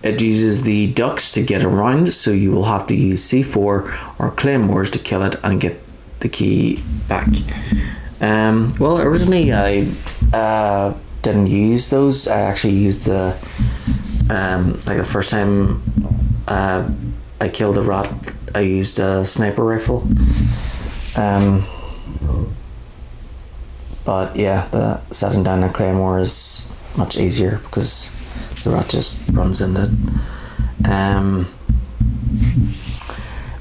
Speaker 1: It uses the ducts to get around, so you will have to use C4 or claymores to kill it and get the key back. Well, originally I didn't use those. I actually used the like the first time I killed a rat, I used a sniper rifle. But yeah, the setting down a claymore is much easier because the rat just runs into it.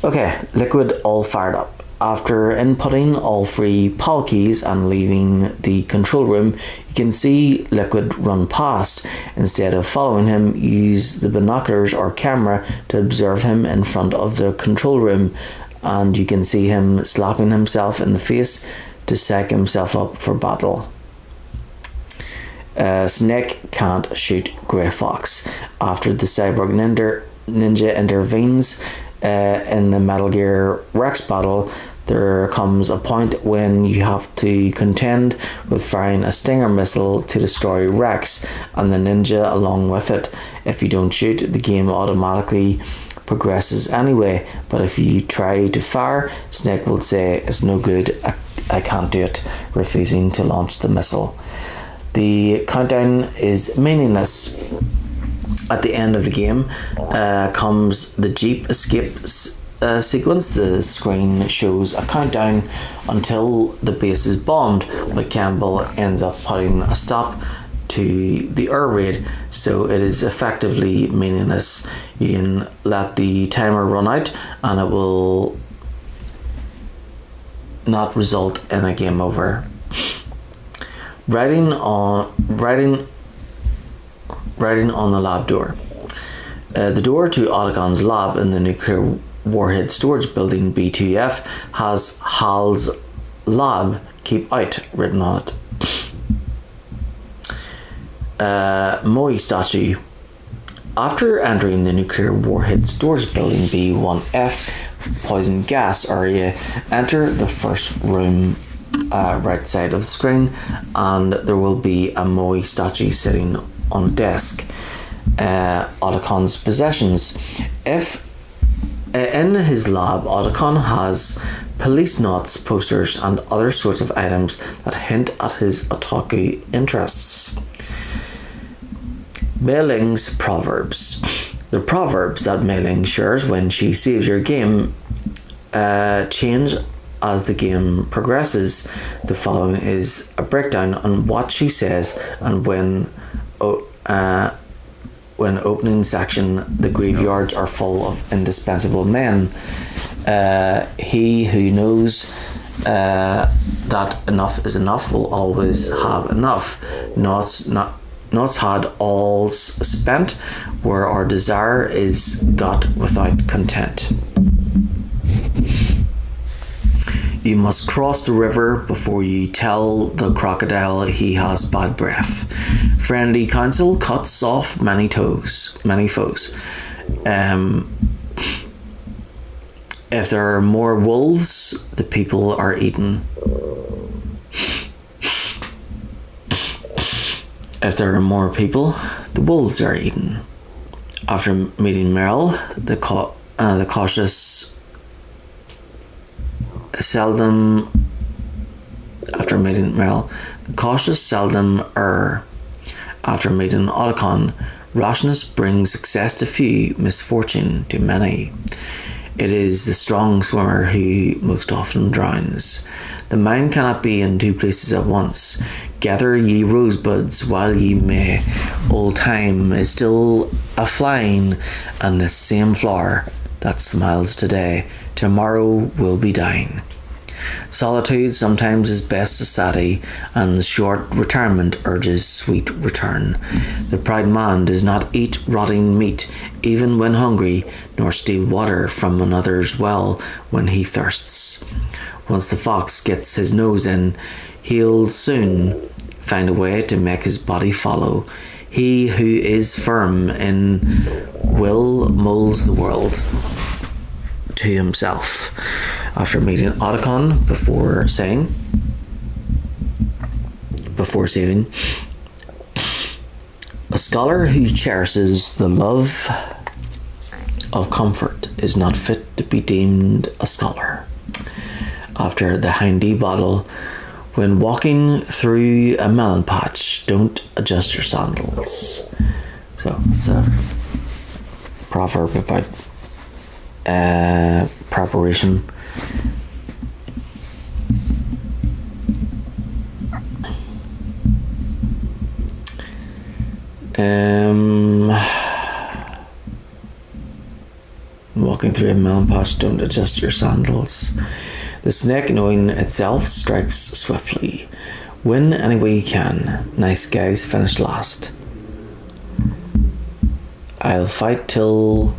Speaker 1: Okay, liquid all fired up. After inputting all 3 PAL keys and leaving the control room, you can see Liquid run past. Instead of following him, use the binoculars or camera to observe him in front of the control room, and you can see him slapping himself in the face to psych himself up for battle. Snake can't shoot Grey Fox. After the cyborg ninja intervenes in the Metal Gear Rex battle, there comes a point when you have to contend with firing a Stinger missile to destroy Rex and the ninja along with it. If you don't shoot, the game automatically progresses anyway, but if you try to fire, Snake will say it's no good, I can't do it, refusing to launch the missile. The countdown is meaningless. At the end of the game comes the Jeep escape sequence. The screen shows a countdown until the base is bombed, but Campbell ends up putting a stop to the air raid, so it is effectively meaningless. You can let the timer run out and it will not result in a game over. Writing on the lab door. The door to Otacon lab in the nuclear warhead storage building B2F has HAL's lab, keep out, written on it. Moe statue. After entering the nuclear warhead storage building B1F poison gas area, enter the first room right side of the screen, and there will be a Moe statue sitting on a desk. Otacon's possessions. If in his lab, Otacon has police knots, posters, and other sorts of items that hint at his otaku interests. Mei Ling's proverbs. The proverbs that Mei Ling shares when she saves your game change as the game progresses. The following is a breakdown on what she says and when opening section. The graveyards are full of indispensable men. He who knows that enough is enough will always have enough. Not had all's spent, where our desire is got without content. You must cross the river before you tell the crocodile he has bad breath. Friendly counsel cuts off many foes. If there are more wolves, the people are eaten. If there are more people, the wolves are eaten. After meeting Merrill, the cautious seldom err. After meeting Otacon, rashness brings success to few, misfortune to many. It is the strong swimmer who most often drowns. The mind cannot be in 2 places at once. Gather ye rosebuds while ye may. Old time is still a flying, and the same flower that smiles today, tomorrow will be dying. Solitude sometimes is best society, and the short retirement urges sweet return. The proud man does not eat rotting meat, even when hungry, nor steal water from another's well when he thirsts. Once the fox gets his nose in, he'll soon find a way to make his body follow. He who is firm in will molds the world to himself. After meeting Otacon before saving, A scholar who cherishes the love of comfort is not fit to be deemed a scholar. After the Hindy bottle, when walking through a melon patch, don't adjust your sandals. So it's a proverb about preparation. Walking through a melon patch, don't adjust your sandals. The snake, knowing itself, strikes swiftly. Win any way you can. Nice guys finish last. I'll fight till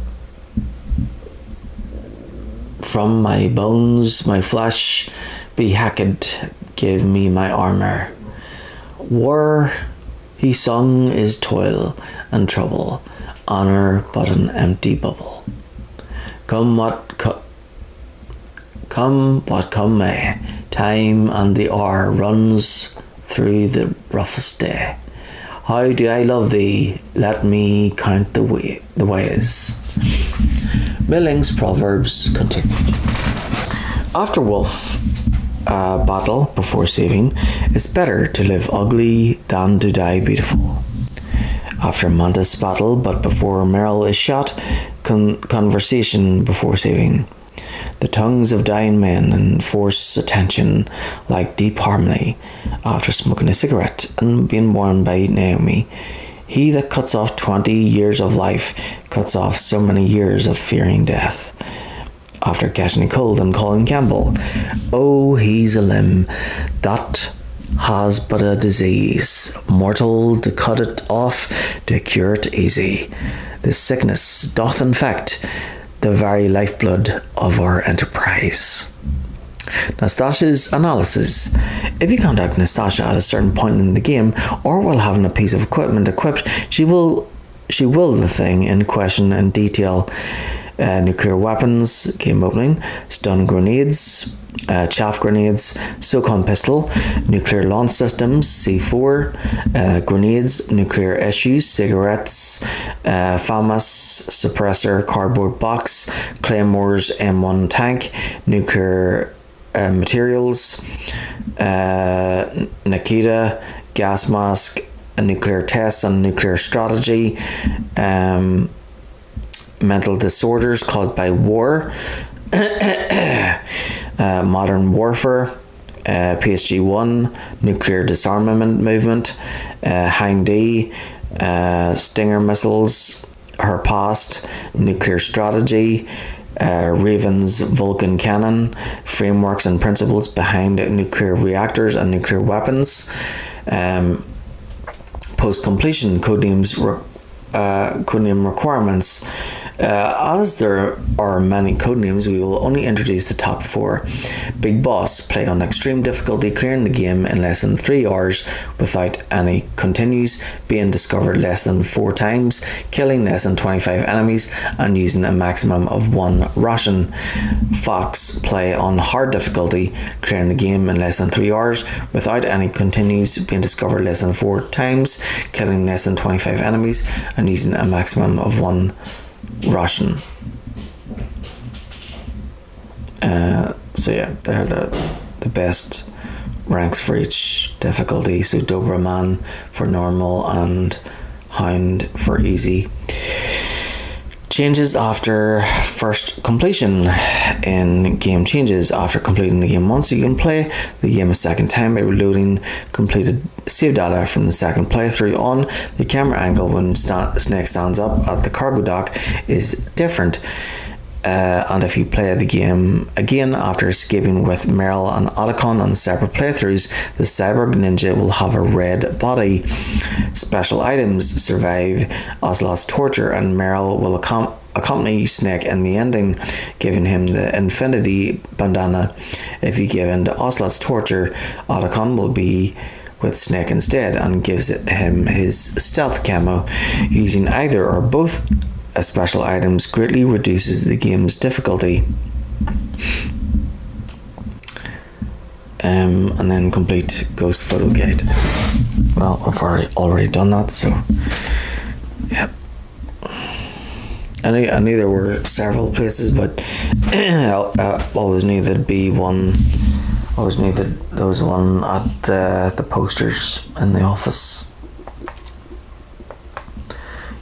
Speaker 1: from my bones, my flesh be hacked. Give me my armor. War, he sung, is toil and trouble. Honor but an empty bubble. Come what come may, time and the hour runs through the roughest day. How do I love thee? Let me count the ways. Milling's Proverbs continued. After wolf battle before saving, it's better to live ugly than to die beautiful. After mantis battle, but before Merrill is shot, conversation before saving. The tongues of dying men enforce attention like deep harmony after smoking a cigarette and being warned by Naomi. He that cuts off 20 years of life cuts off so many years of fearing death. After catching a cold and calling Campbell, oh, he's a limb that has but a disease, mortal to cut it off, to cure it easy. This sickness doth infect the very lifeblood of our enterprise. Nastassia's analysis. If you contact Nastasia at a certain point in the game, or while having a piece of equipment equipped, she will the thing in question in detail. Nuclear weapons, game opening, stun grenades, chaff grenades, SOCOM pistol, nuclear launch systems, C4, grenades, nuclear issues, cigarettes, FAMAS suppressor, cardboard box, claymores, M1 tank, nuclear materials, Nikita, gas mask, nuclear tests and nuclear strategy, mental disorders caused by war, modern warfare, PSG-1, nuclear disarmament movement, Hind-D, Stinger missiles, her past, nuclear strategy, Raven's Vulcan cannon, frameworks and principles behind nuclear reactors and nuclear weapons, post-completion codename requirements. As there are many codenames, we will only introduce the top 4. Big Boss, play on extreme difficulty, clearing the game in less than 3 hours without any continues, being discovered less than 4 times, killing less than 25 enemies, and using a maximum of 1 ration. Fox, play on hard difficulty, clearing the game in less than 3 hours without any continues, being discovered less than 4 times, killing less than 25 enemies, and using a maximum of 1 ration. So yeah, they're the best ranks for each difficulty. So Doberman for normal and Hound for easy. Changes after first completion. In game changes, after completing the game once, you can play the game a second time by reloading completed save data from the second playthrough on. The camera angle when Snake stands up at the cargo dock is different. And if you play the game again after escaping with Merrill and Otacon on separate playthroughs, the Cyborg Ninja will have a red body. Special items survive Ocelot's torture, and Merrill will accompany Snake in the ending, giving him the Infinity Bandana. If you give in to Ocelot's torture, Otacon will be with Snake instead and gives him his stealth camo. Using either or both special items greatly reduces the game's difficulty. and then complete ghost photo gate. Well, I've already done that, so yep. I knew there were several places, but I always knew there'd be one. I always knew that there was one at the posters in the office.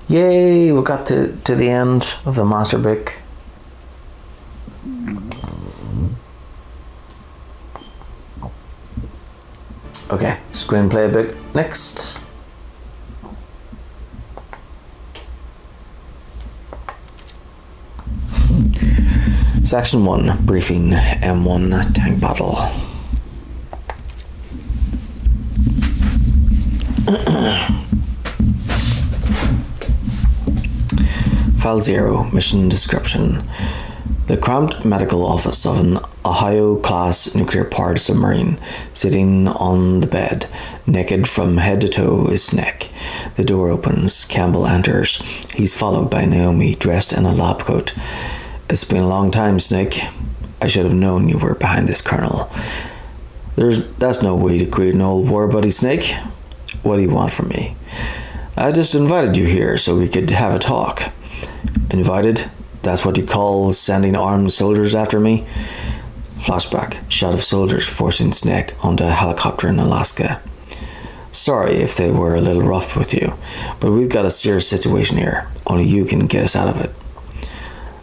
Speaker 1: Yay! We got to the end of the master book. Okay, screenplay book next. Section 1, briefing M1 tank battle. File 0, mission description. The cramped medical office of an Ohio-class nuclear-powered submarine. Sitting on the bed, naked from head to toe, is Snake. The door opens. Campbell enters. He's followed by Naomi, dressed in a lab coat. It's been a long time, Snake. I should have known you were behind this, Colonel. That's no way to create an old war buddy, Snake. What do you want from me? I just invited you here so we could have a talk. Invited? That's what you call sending armed soldiers after me? Flashback. Shot of soldiers forcing Snake onto a helicopter in Alaska. Sorry if they were a little rough with you, but we've got a serious situation here. Only you can get us out of it.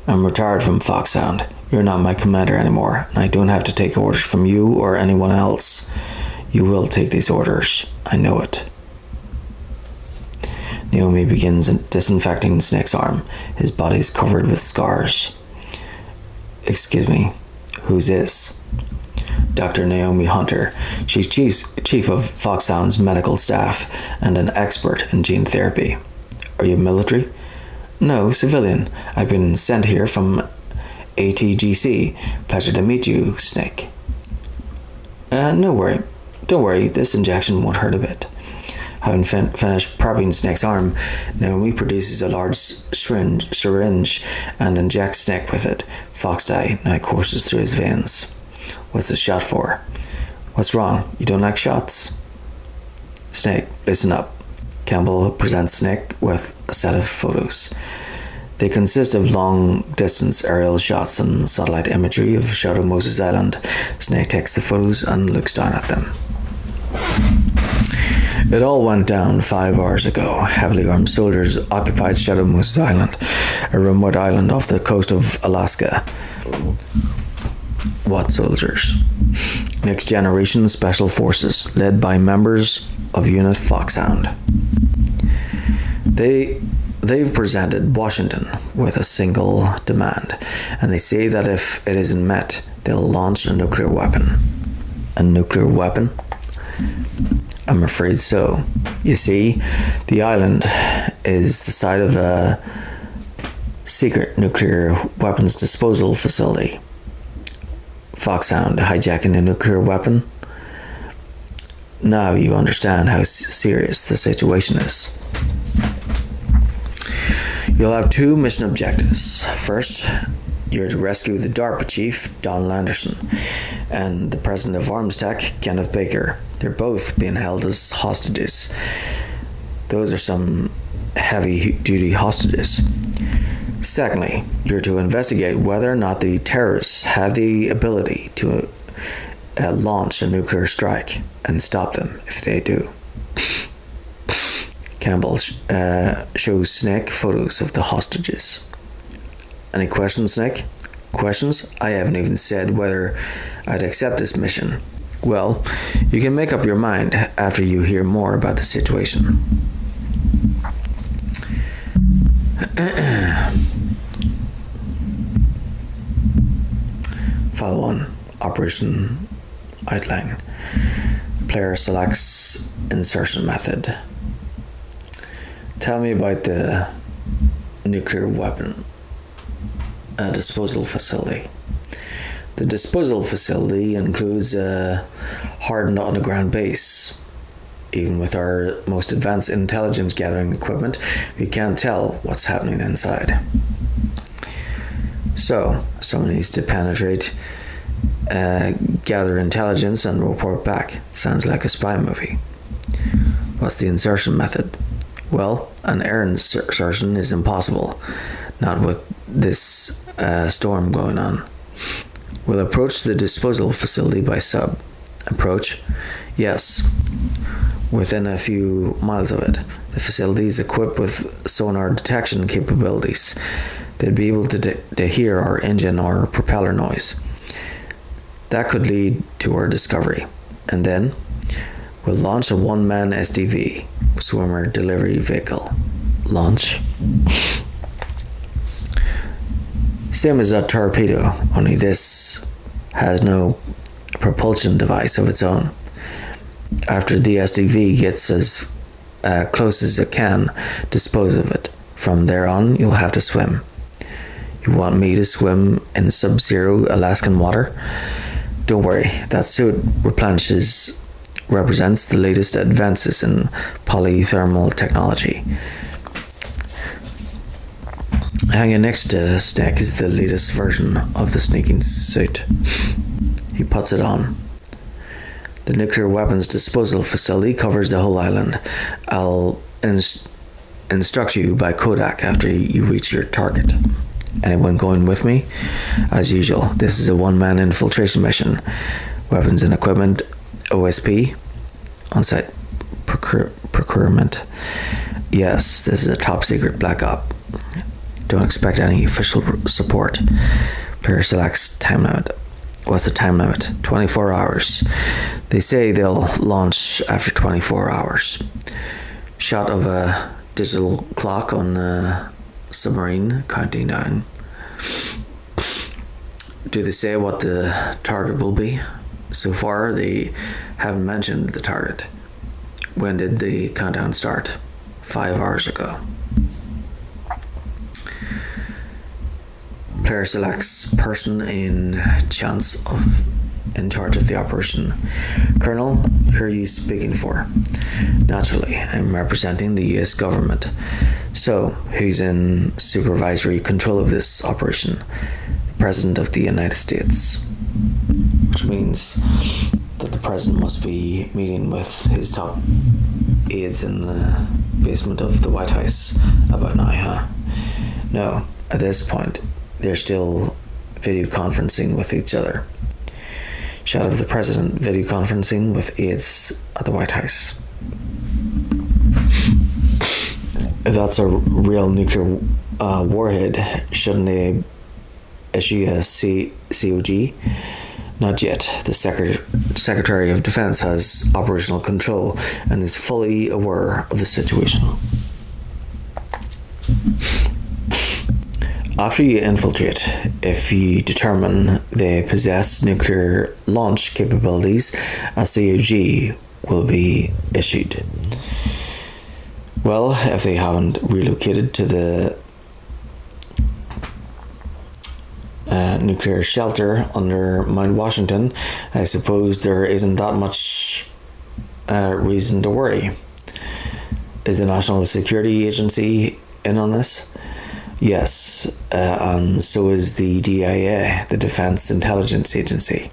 Speaker 1: I'm retired from Foxhound. You're not my commander anymore, and I don't have to take orders from you or anyone else. You will take these orders. I know it. Naomi begins disinfecting Snake's arm. His body is covered with scars. Excuse me, who's this? Dr. Naomi Hunter. She's chief of Foxhound's medical staff and an expert in gene therapy. Are you military? No, civilian. I've been sent here from ATGC. Pleasure to meet you, Snake. No worry. Don't worry, this injection won't hurt a bit. Having finished prepping Snake's arm, Naomi produces a large syringe and injects Snake with it. Fox dye now courses through his veins. What's the shot for? What's wrong? You don't like shots? Snake, listen up. Campbell presents Snake with a set of photos. They consist of long-distance aerial shots and satellite imagery of Shadow Moses Island. Snake takes the photos and looks down at them. It all went down 5 hours ago. Heavily armed soldiers occupied Shadow Moses Island, a remote island off the coast of Alaska. What soldiers? Next Generation Special Forces, led by members of Unit Foxhound. They've presented Washington with a single demand, and they say that if it isn't met, they'll launch a nuclear weapon. A nuclear weapon? I'm afraid so. You see, the island is the site of a secret nuclear weapons disposal facility. Foxhound hijacking a nuclear weapon? Now you understand how serious the situation is. You'll have 2 mission objectives. First, you're to rescue the DARPA chief, Donald Anderson, and the president of Arms Tech, Kenneth Baker. They're both being held as hostages. Those are some heavy-duty hostages. Secondly, you're to investigate whether or not the terrorists have the ability to launch a nuclear strike and stop them if they do. Campbell shows Snake photos of the hostages. Any questions, Snake? Questions? I haven't even said whether I'd accept this mission. Well, you can make up your mind after you hear more about the situation. File 1. Operation Outline. Player selects insertion method. Tell me about the nuclear weapon disposal facility. The disposal facility includes a hardened underground base. Even with our most advanced intelligence gathering equipment, we can't tell what's happening inside. So, someone needs to penetrate gather intelligence and report back. Sounds like a spy movie. What's the insertion method? Well, an air insertion is impossible, not with this storm going on. We'll approach the disposal facility by sub. Approach? Yes. Within a few miles of it. The facility is equipped with sonar detection capabilities. They'd be able to hear our engine or propeller noise. That could lead to our discovery. And then we'll launch a one-man SDV, swimmer delivery vehicle. Launch. Same as a torpedo, only this has no propulsion device of its own. After the SDV gets as close as it can, dispose of it. From there on, you'll have to swim. You want me to swim in sub-zero Alaskan water? Don't worry, that suit represents the latest advances in polythermal technology. Hanging next to Snake is the latest version of the sneaking suit. He puts it on. The nuclear weapons disposal facility covers the whole island. I'll instruct you by Kodak after you reach your target. Anyone going with me? As usual, this is a one-man infiltration mission. Weapons and equipment, OSP, on-site procurement. Yes, this is a top-secret black op. Don't expect any official support. Player selects time limit. What's the time limit? 24 hours. They say they'll launch after 24 hours. Shot of a digital clock on the submarine counting down. Do they say what the target will be? So far, they haven't mentioned the target. When did the countdown start? 5 hours ago. Player selects person in charge of the operation. Colonel, who are you speaking for? Naturally, I'm representing the US government. So, who's in supervisory control of this operation? The President of the United States. Which means that the President must be meeting with his top aides in the basement of the White House about now, huh? No, at this point, they're still video conferencing with each other. Shot of the President video conferencing with aides at the White House. If that's a real nuclear warhead, shouldn't they issue a COG? Not yet. The Secretary of Defense has operational control and is fully aware of the situation. After you infiltrate, if you determine they possess nuclear launch capabilities, a COG will be issued. Well, if they haven't relocated to the nuclear shelter under Mount Washington, I suppose there isn't that much reason to worry. Is the National Security Agency in on this? Yes, and so is the DIA, the Defense Intelligence Agency.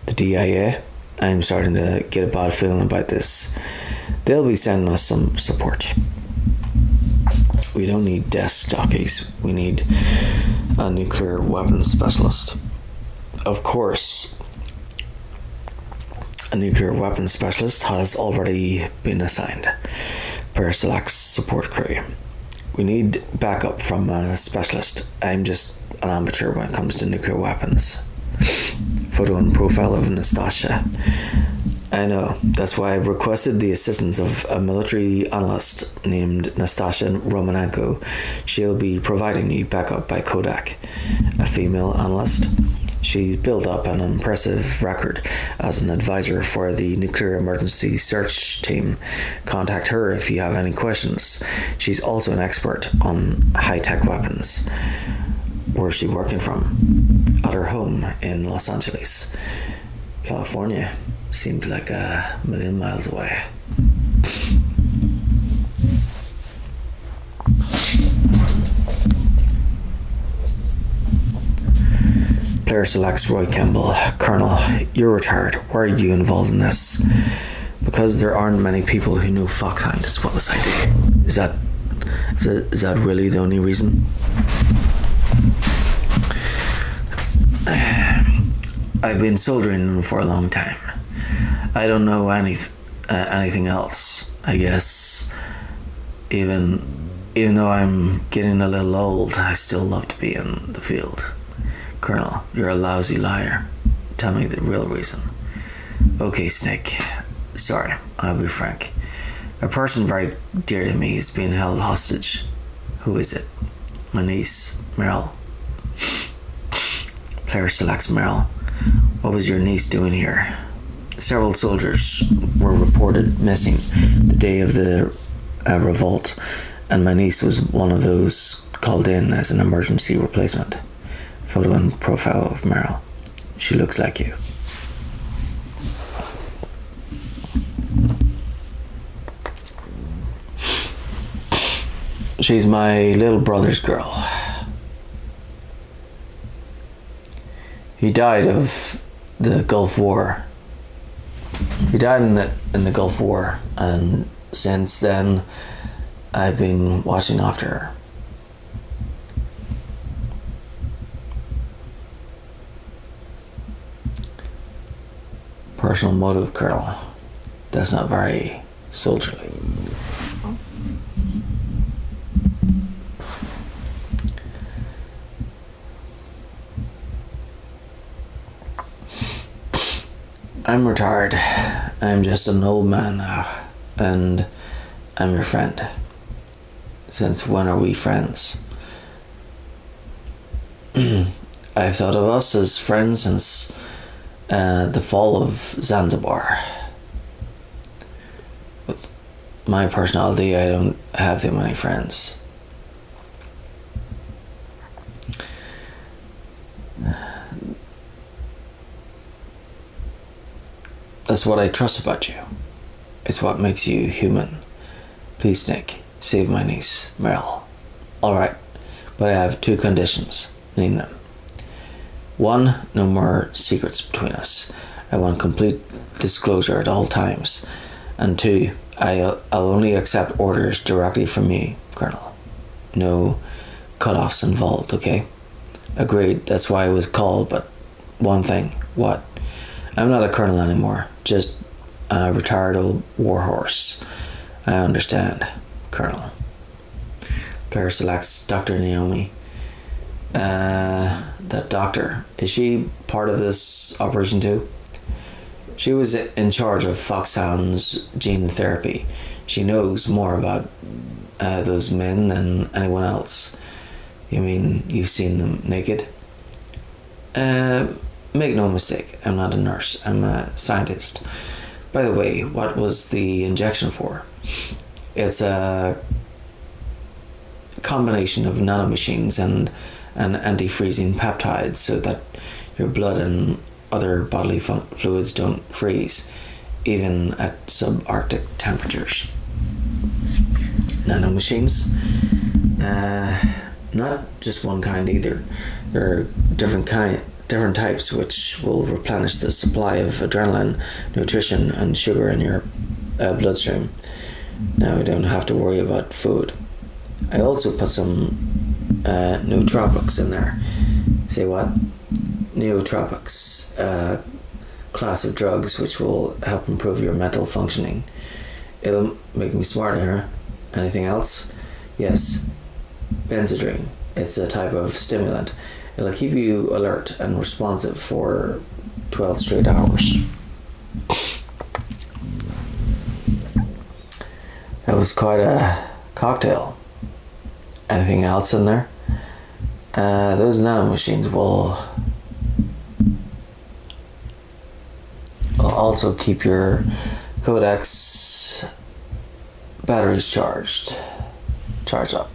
Speaker 1: The DIA? I'm starting to get a bad feeling about this. They'll be sending us some support. We don't need desk jockeys. We need a nuclear weapons specialist. Of course, a nuclear weapons specialist has already been assigned. Per selects support crew. We need backup from a specialist. I'm just an amateur when it comes to nuclear weapons. Photo and profile of Nastasia. I know, that's why I've requested the assistance of a military analyst named Nastasia Romanenko. She'll be providing you backup by Kodak, a female analyst. She's built up an impressive record as an advisor for the Nuclear Emergency Search Team. Contact her if you have any questions. She's also an expert on high-tech weapons. Where's she working from? At her home in Los Angeles, California. Seems like a million miles away. Player selects Roy Campbell. Colonel, you're retired. Why are you involved in this? Because there aren't many people who know Foxhound as well as I do. Is that really the only reason? I've been soldiering for a long time. I don't know anything else. I guess even though I'm getting a little old, I still love to be in the field. Colonel, you're a lousy liar. Tell me the real reason. Okay, Snake. Sorry, I'll be frank. A person very dear to me is being held hostage. Who is it? My niece, Meryl. Player selects Meryl. What was your niece doing here? Several soldiers were reported missing the day of the revolt, and my niece was one of those called in as an emergency replacement. Photo and profile of Meryl. She looks like you. She's my little brother's girl. He died of the Gulf War. He died in the Gulf War, and since then I've been watching after her. Personal motive, Colonel. That's not very soldierly. I'm retired. I'm just an old man now, and I'm your friend. Since when are we friends? I've thought of us as friends since the fall of Zanzibar. With my personality, I don't have too many friends. That's what I trust about you. It's what makes you human. Please, Nick, save my niece, Meryl. Alright, but I have 2 conditions. Name them. 1, no more secrets between us. I want complete disclosure at all times. And 2, I'll only accept orders directly from you, Colonel. No cut-offs involved, okay? Agreed, that's why I was called, but one thing. What? I'm not a colonel anymore, just a retired old warhorse. I understand, Colonel. Player selects Dr. Naomi. That doctor, is she part of this operation too? She was in charge of Foxhound's gene therapy. She knows more about those men than anyone else. You mean you've seen them naked? Make no mistake, I'm not a nurse, I'm a scientist. By the way, what was the injection for? It's a combination of nanomachines and anti-freezing peptides so that your blood and other bodily fluids don't freeze, even at subarctic temperatures. Nanomachines? Not just one kind either. There are different types which will replenish the supply of adrenaline, nutrition, and sugar in your bloodstream. Now we don't have to worry about food. I also put some nootropics in there. Say what? Nootropics, class of drugs which will help improve your mental functioning. It'll make me smarter, huh? Anything else? Yes. Benzodrine. It's a type of stimulant. It'll keep you alert and responsive for 12 straight hours. That was quite a cocktail. Anything else in there? Those nanomachines will also keep your codex batteries charged up.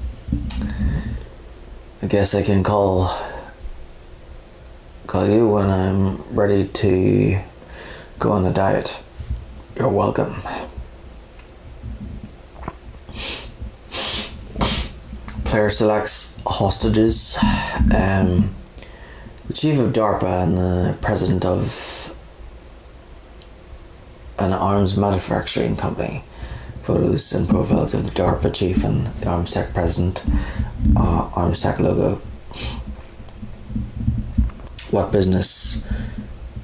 Speaker 1: I guess I can call you when I'm ready to go on a diet. You're welcome. Player selects hostages. The chief of DARPA and the president of an arms manufacturing company. Photos and profiles of the DARPA chief and the Arms Tech president. Arms Tech logo. What business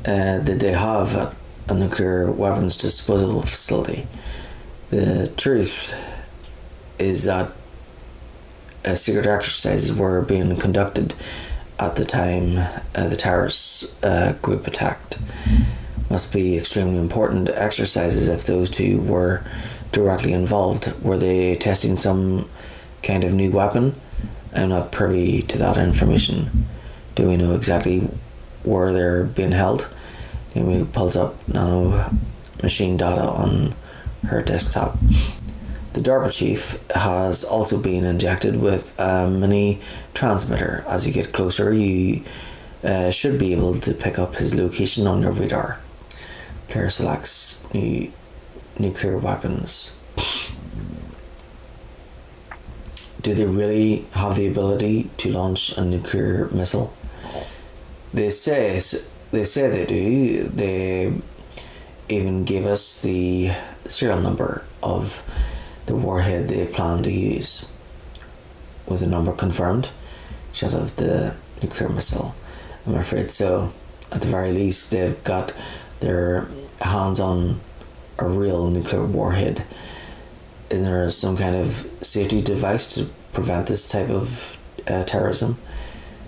Speaker 1: did they have at a nuclear weapons disposal facility? The truth is that secret exercises were being conducted at the time the terrorist group attacked. Must be extremely important exercises if those two were directly involved. Were they testing some kind of new weapon? I'm not privy to that information. Do we know exactly where they're being held? Amy pulls up nano machine data on her desktop. The DARPA chief has also been injected with a mini transmitter. As you get closer, you should be able to pick up his location on your radar. Player selects nuclear weapons. Do they really have the ability to launch a nuclear missile? They say they do. They even gave us the serial number of the warhead they plan to use. Was the number confirmed? Shot of the nuclear missile? I'm afraid so. At the very least, they've got their hands on a real nuclear warhead. Isn't there some kind of safety device to prevent this type of terrorism?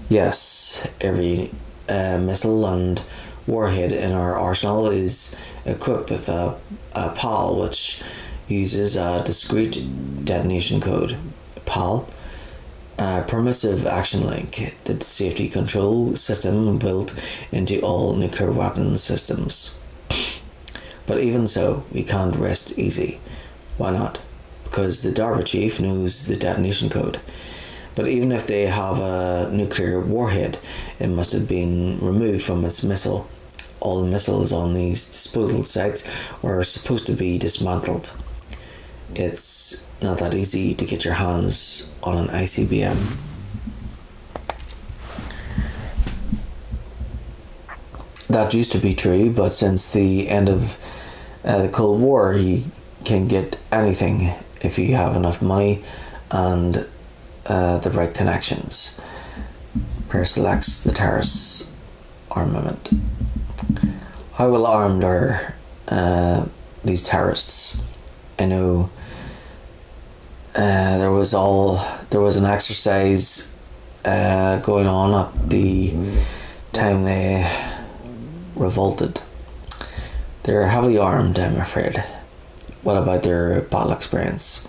Speaker 1: Yes, every missile and warhead in our arsenal is equipped with a PAL, which uses a discrete detonation code. PAL, permissive action link, the safety control system built into all nuclear weapon systems. But even so, we can't rest easy. Why not? Because the DARPA chief knows the detonation code. But even if they have a nuclear warhead, it must have been removed from its missile. All the missiles on these disposal sites are supposed to be dismantled. It's not that easy to get your hands on an ICBM. That used to be true, but since the end of the Cold War, you can get anything if you have enough money and the right connections. Pearce selects the terrorist armament. How well armed are these terrorists? I know there was an exercise going on at the time they revolted. They're heavily armed, I'm afraid. What about their battle experience?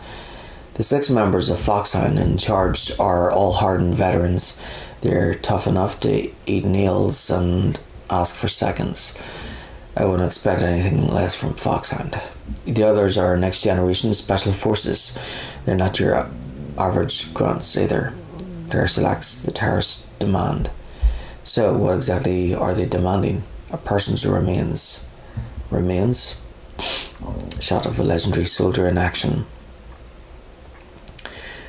Speaker 1: The 6 members of Foxhound in charge are all hardened veterans. They're tough enough to eat nails and ask for seconds. I wouldn't expect anything less from Foxhound. The others are next generation special forces. They're not your average grunts either. There selects the terrorist demand. So what exactly are they demanding? A person's remains. Remains? Shot of a legendary soldier in action.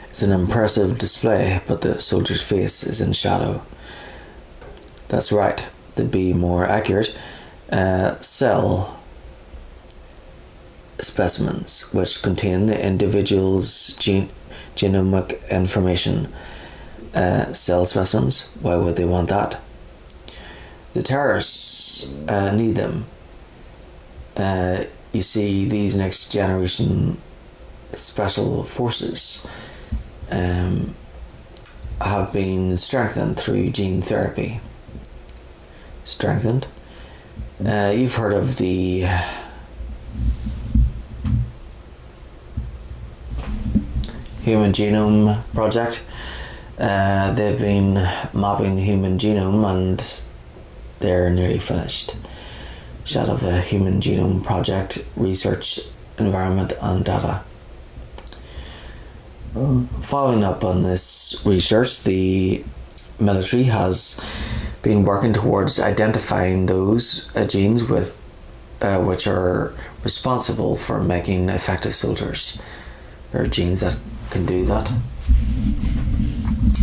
Speaker 1: It's an impressive display, but the soldier's face is in shadow. That's right. To be more accurate, cell specimens which contain the individual's genomic information. Cell specimens? Why would they want that? The terrorists need them. You see, these next generation special forces have been strengthened through gene therapy. Strengthened? You've heard of the Human Genome Project. They've been mapping the human genome and they're nearly finished. Shot of the Human Genome Project research environment and data. Following up on this research, the military has been working towards identifying those genes with which are responsible for making effective soldiers. There are genes that can do that.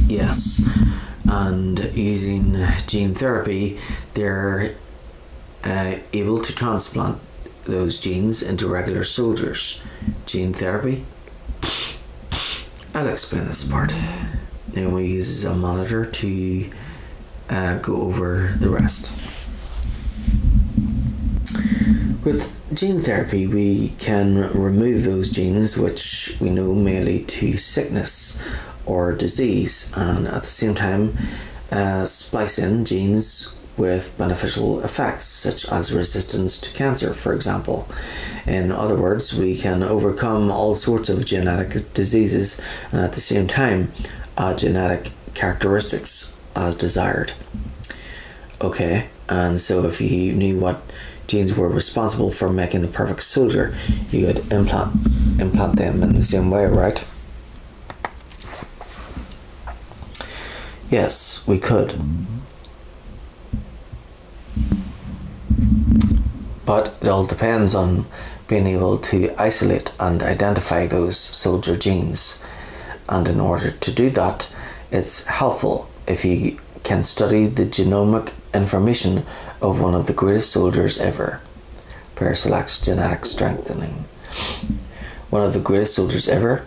Speaker 1: Yes, and using gene therapy, they're able to transplant those genes into regular soldiers. Gene therapy? I'll explain this part. Naomi uses a monitor to go over the rest. With gene therapy, we can remove those genes which we know may lead to sickness or disease, and at the same time splice in genes with beneficial effects, such as resistance to cancer, for example. In other words, we can overcome all sorts of genetic diseases and at the same time add genetic characteristics as desired. Okay, and so if you knew what genes were responsible for making the perfect soldier, you could implant them in the same way, right? Yes, we could. But it all depends on being able to isolate and identify those soldier genes. And in order to do that, it's helpful if you can study the genomic information of one of the greatest soldiers ever. Pearce selects genetic strengthening. One of the greatest soldiers ever?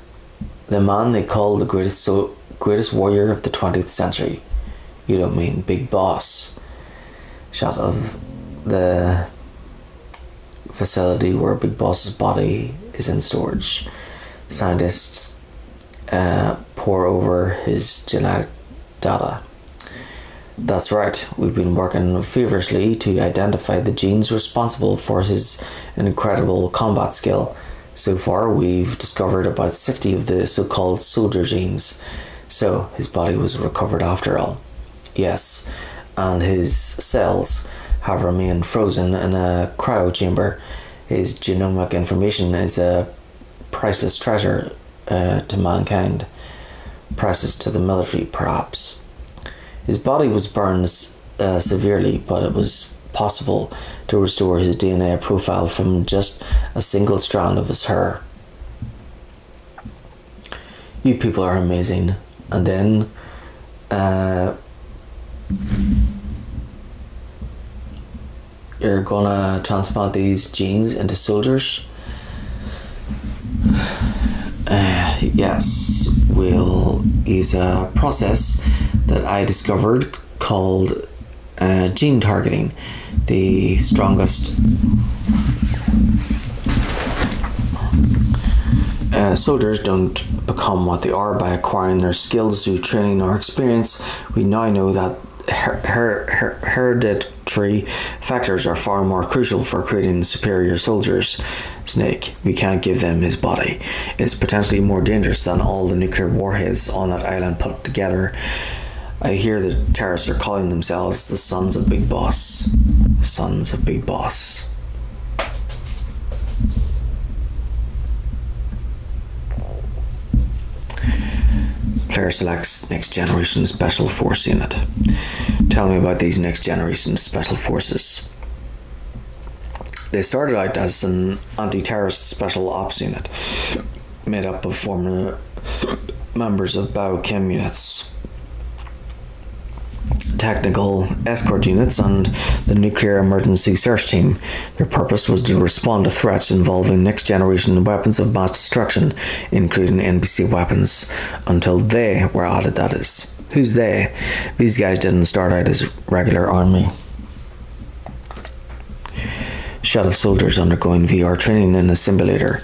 Speaker 1: The man they call the greatest warrior of the 20th century. You don't mean Big Boss. Shot of the facility where Big Boss's body is in storage. Scientists pore over his genetic data. That's right, we've been working feverishly to identify the genes responsible for his incredible combat skill. So far, we've discovered about 60 of the so-called soldier genes. So, his body was recovered after all. Yes, and his cells have remained frozen in a cryo chamber. His genomic information is a priceless treasure to mankind. Priceless to the military, perhaps. His body was burned severely, but it was possible to restore his DNA profile from just a single strand of his hair. You people are amazing. And then you're gonna transplant these genes into soldiers? Yes, we'll use a process that I discovered called gene targeting. The strongest soldiers don't become what they are by acquiring their skills through training or experience. We now know that hereditary factors are far more crucial for creating superior soldiers. Snake, we can't give them his body. It's potentially more dangerous than all the nuclear warheads on that island put together. I hear the terrorists are calling themselves the Sons of Big Boss. Sons of Big Boss. Player selects Next Generation Special Force Unit. Tell me about these Next Generation Special Forces. They started out as an anti-terrorist special ops unit made up of former members of biochem units, technical escort units, and the nuclear emergency search team. Their purpose was to respond to threats involving next generation weapons of mass destruction, including NBC weapons, until they were added, that is. Who's they? These guys didn't start out as regular army. Shot of soldiers undergoing VR training in a simulator.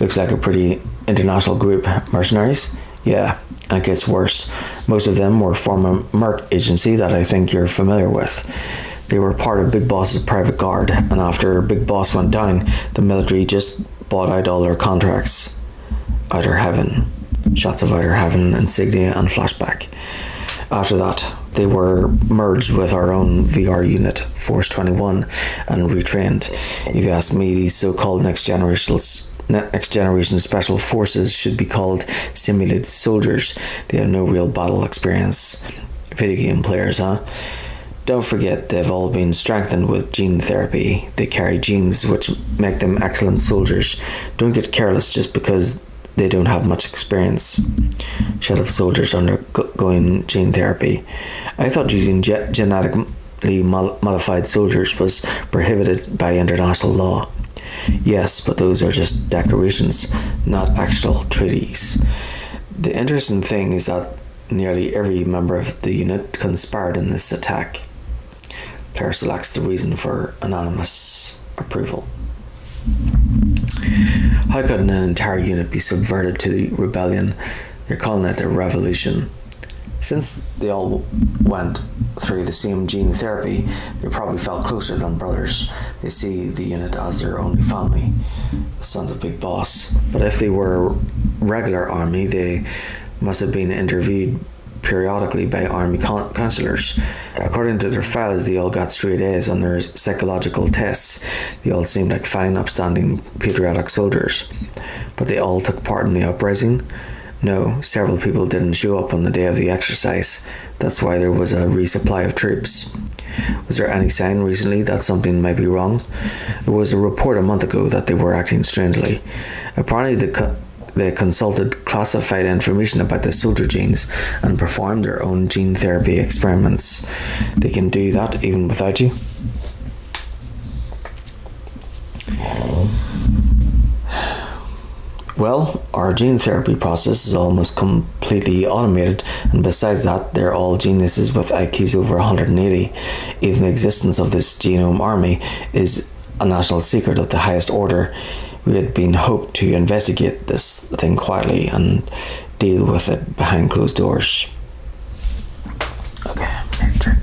Speaker 1: Looks like a pretty international group. Mercenaries? Yeah, and it gets worse. Most of them were former Merc agency that I think you're familiar with. They were part of Big Boss's private guard, and after Big Boss went down, the military just bought out all their contracts. Outer Heaven. Shots of Outer Heaven, insignia, and flashback. After that, they were merged with our own VR unit, Force 21, and retrained. If you ask me, these so-called next generation special forces should be called simulated soldiers. They have no real battle experience. Video game players, huh? Don't forget, they've all been strengthened with gene therapy. They carry genes which make them excellent soldiers. Don't get careless just because they don't have much experience. Shed of soldiers undergoing gene therapy. I thought using genetically modified soldiers was prohibited by international law. Yes, but those are just declarations, not actual treaties. The interesting thing is that nearly every member of the unit conspired in this attack. Pearce lacks the reason for anonymous approval. How could an entire unit be subverted to the rebellion? They're calling it a revolution. Since they all went through the same gene therapy, they probably felt closer than brothers. They see the unit as their only family, the sons of Big Boss. But if they were regular army, they must have been interviewed periodically by army counselors. According to their files, they all got straight A's on their psychological tests. They all seemed like fine, upstanding, patriotic soldiers. But they all took part in the uprising. No, several people didn't show up on the day of the exercise. That's why there was a resupply of troops. Was there any sign recently that something might be wrong? There was a report a month ago that they were acting strangely. Apparently they consulted classified information about the soldier genes and performed their own gene therapy experiments. They can do that even without you. Well, our gene therapy process is almost completely automated, and besides that, they're all geniuses with IQs over 180. Even the existence of this genome army is a national secret of the highest order. We had been hoped to investigate this thing quietly and deal with it behind closed doors. Okay, drink.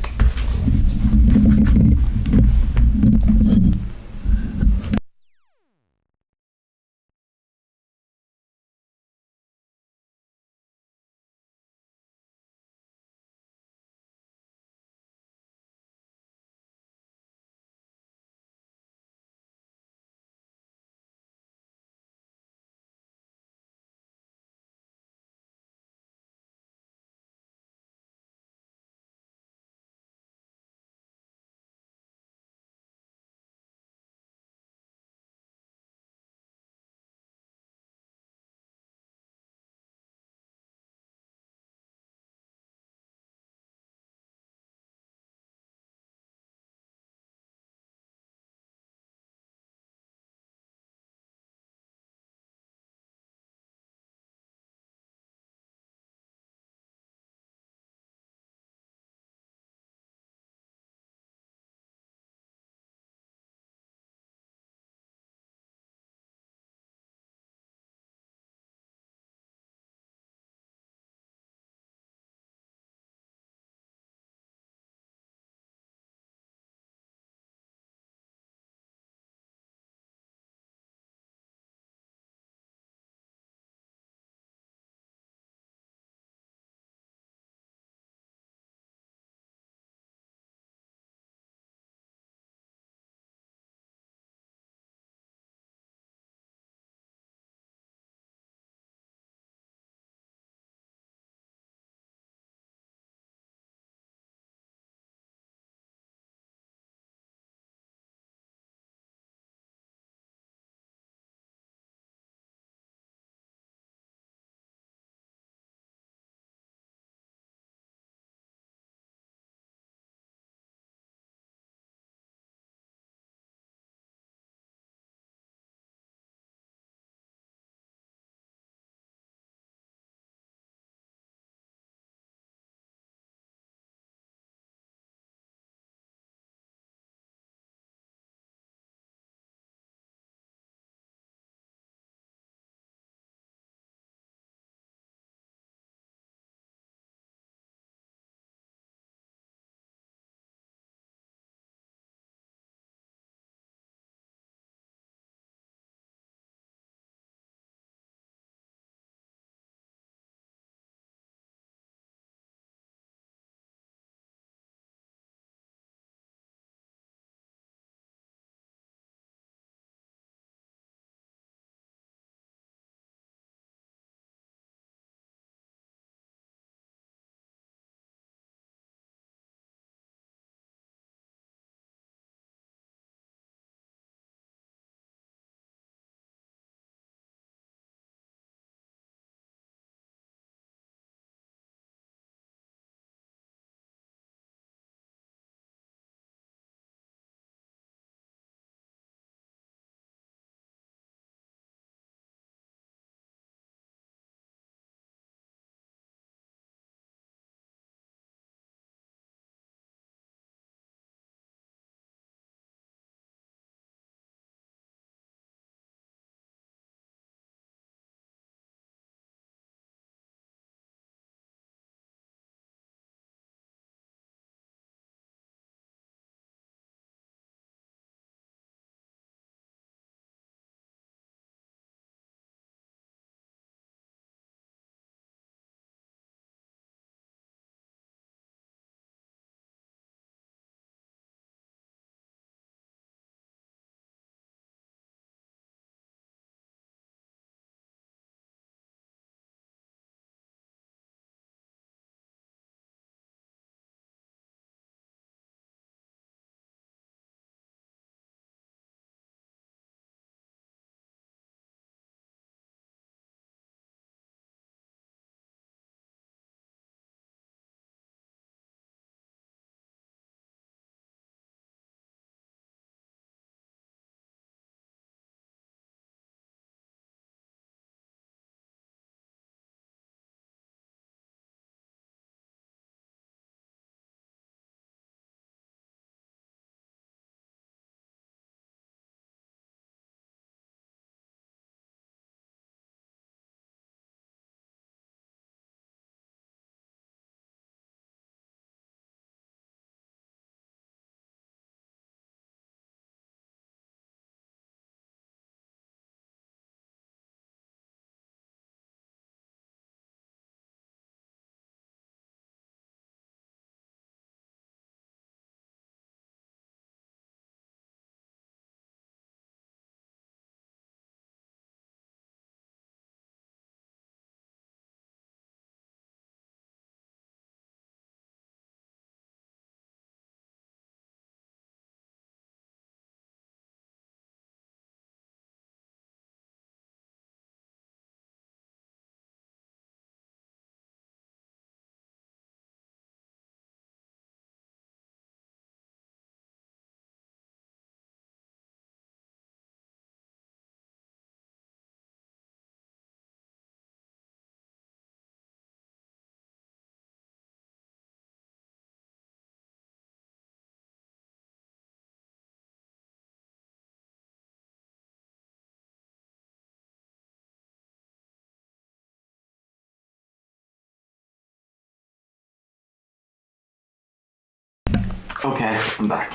Speaker 1: Okay, I'm back.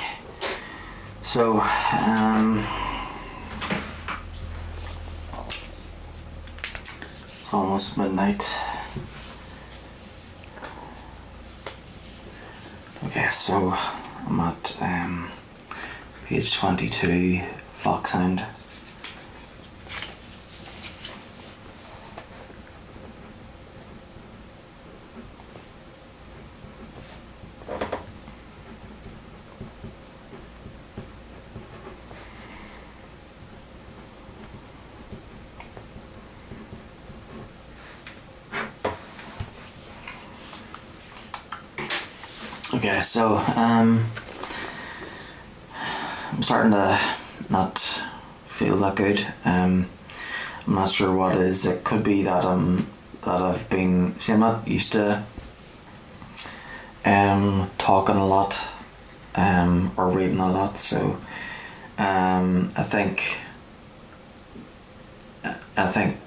Speaker 1: So, it's almost midnight. Okay, so I'm at page 22, Foxhound. Okay, so I'm starting to not feel that good. I'm not sure what it is. It could be that I've been, see, I'm not used to talking a lot or reading a lot. So I think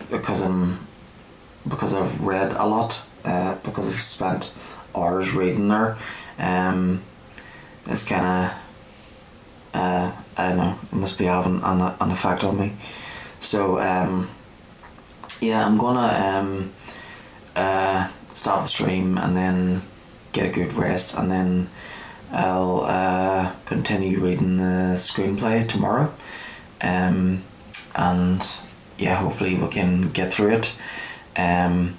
Speaker 1: because I've read a lot, because I've spent hours reading there, it's kind of I don't know, it must be having an effect on me. So yeah, I'm gonna stop the stream and then get a good rest, and then I'll continue reading the screenplay tomorrow, and yeah, hopefully we can get through it, and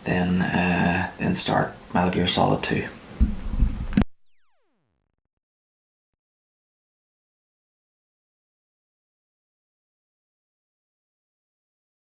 Speaker 1: then start Metal Gear Solid 2.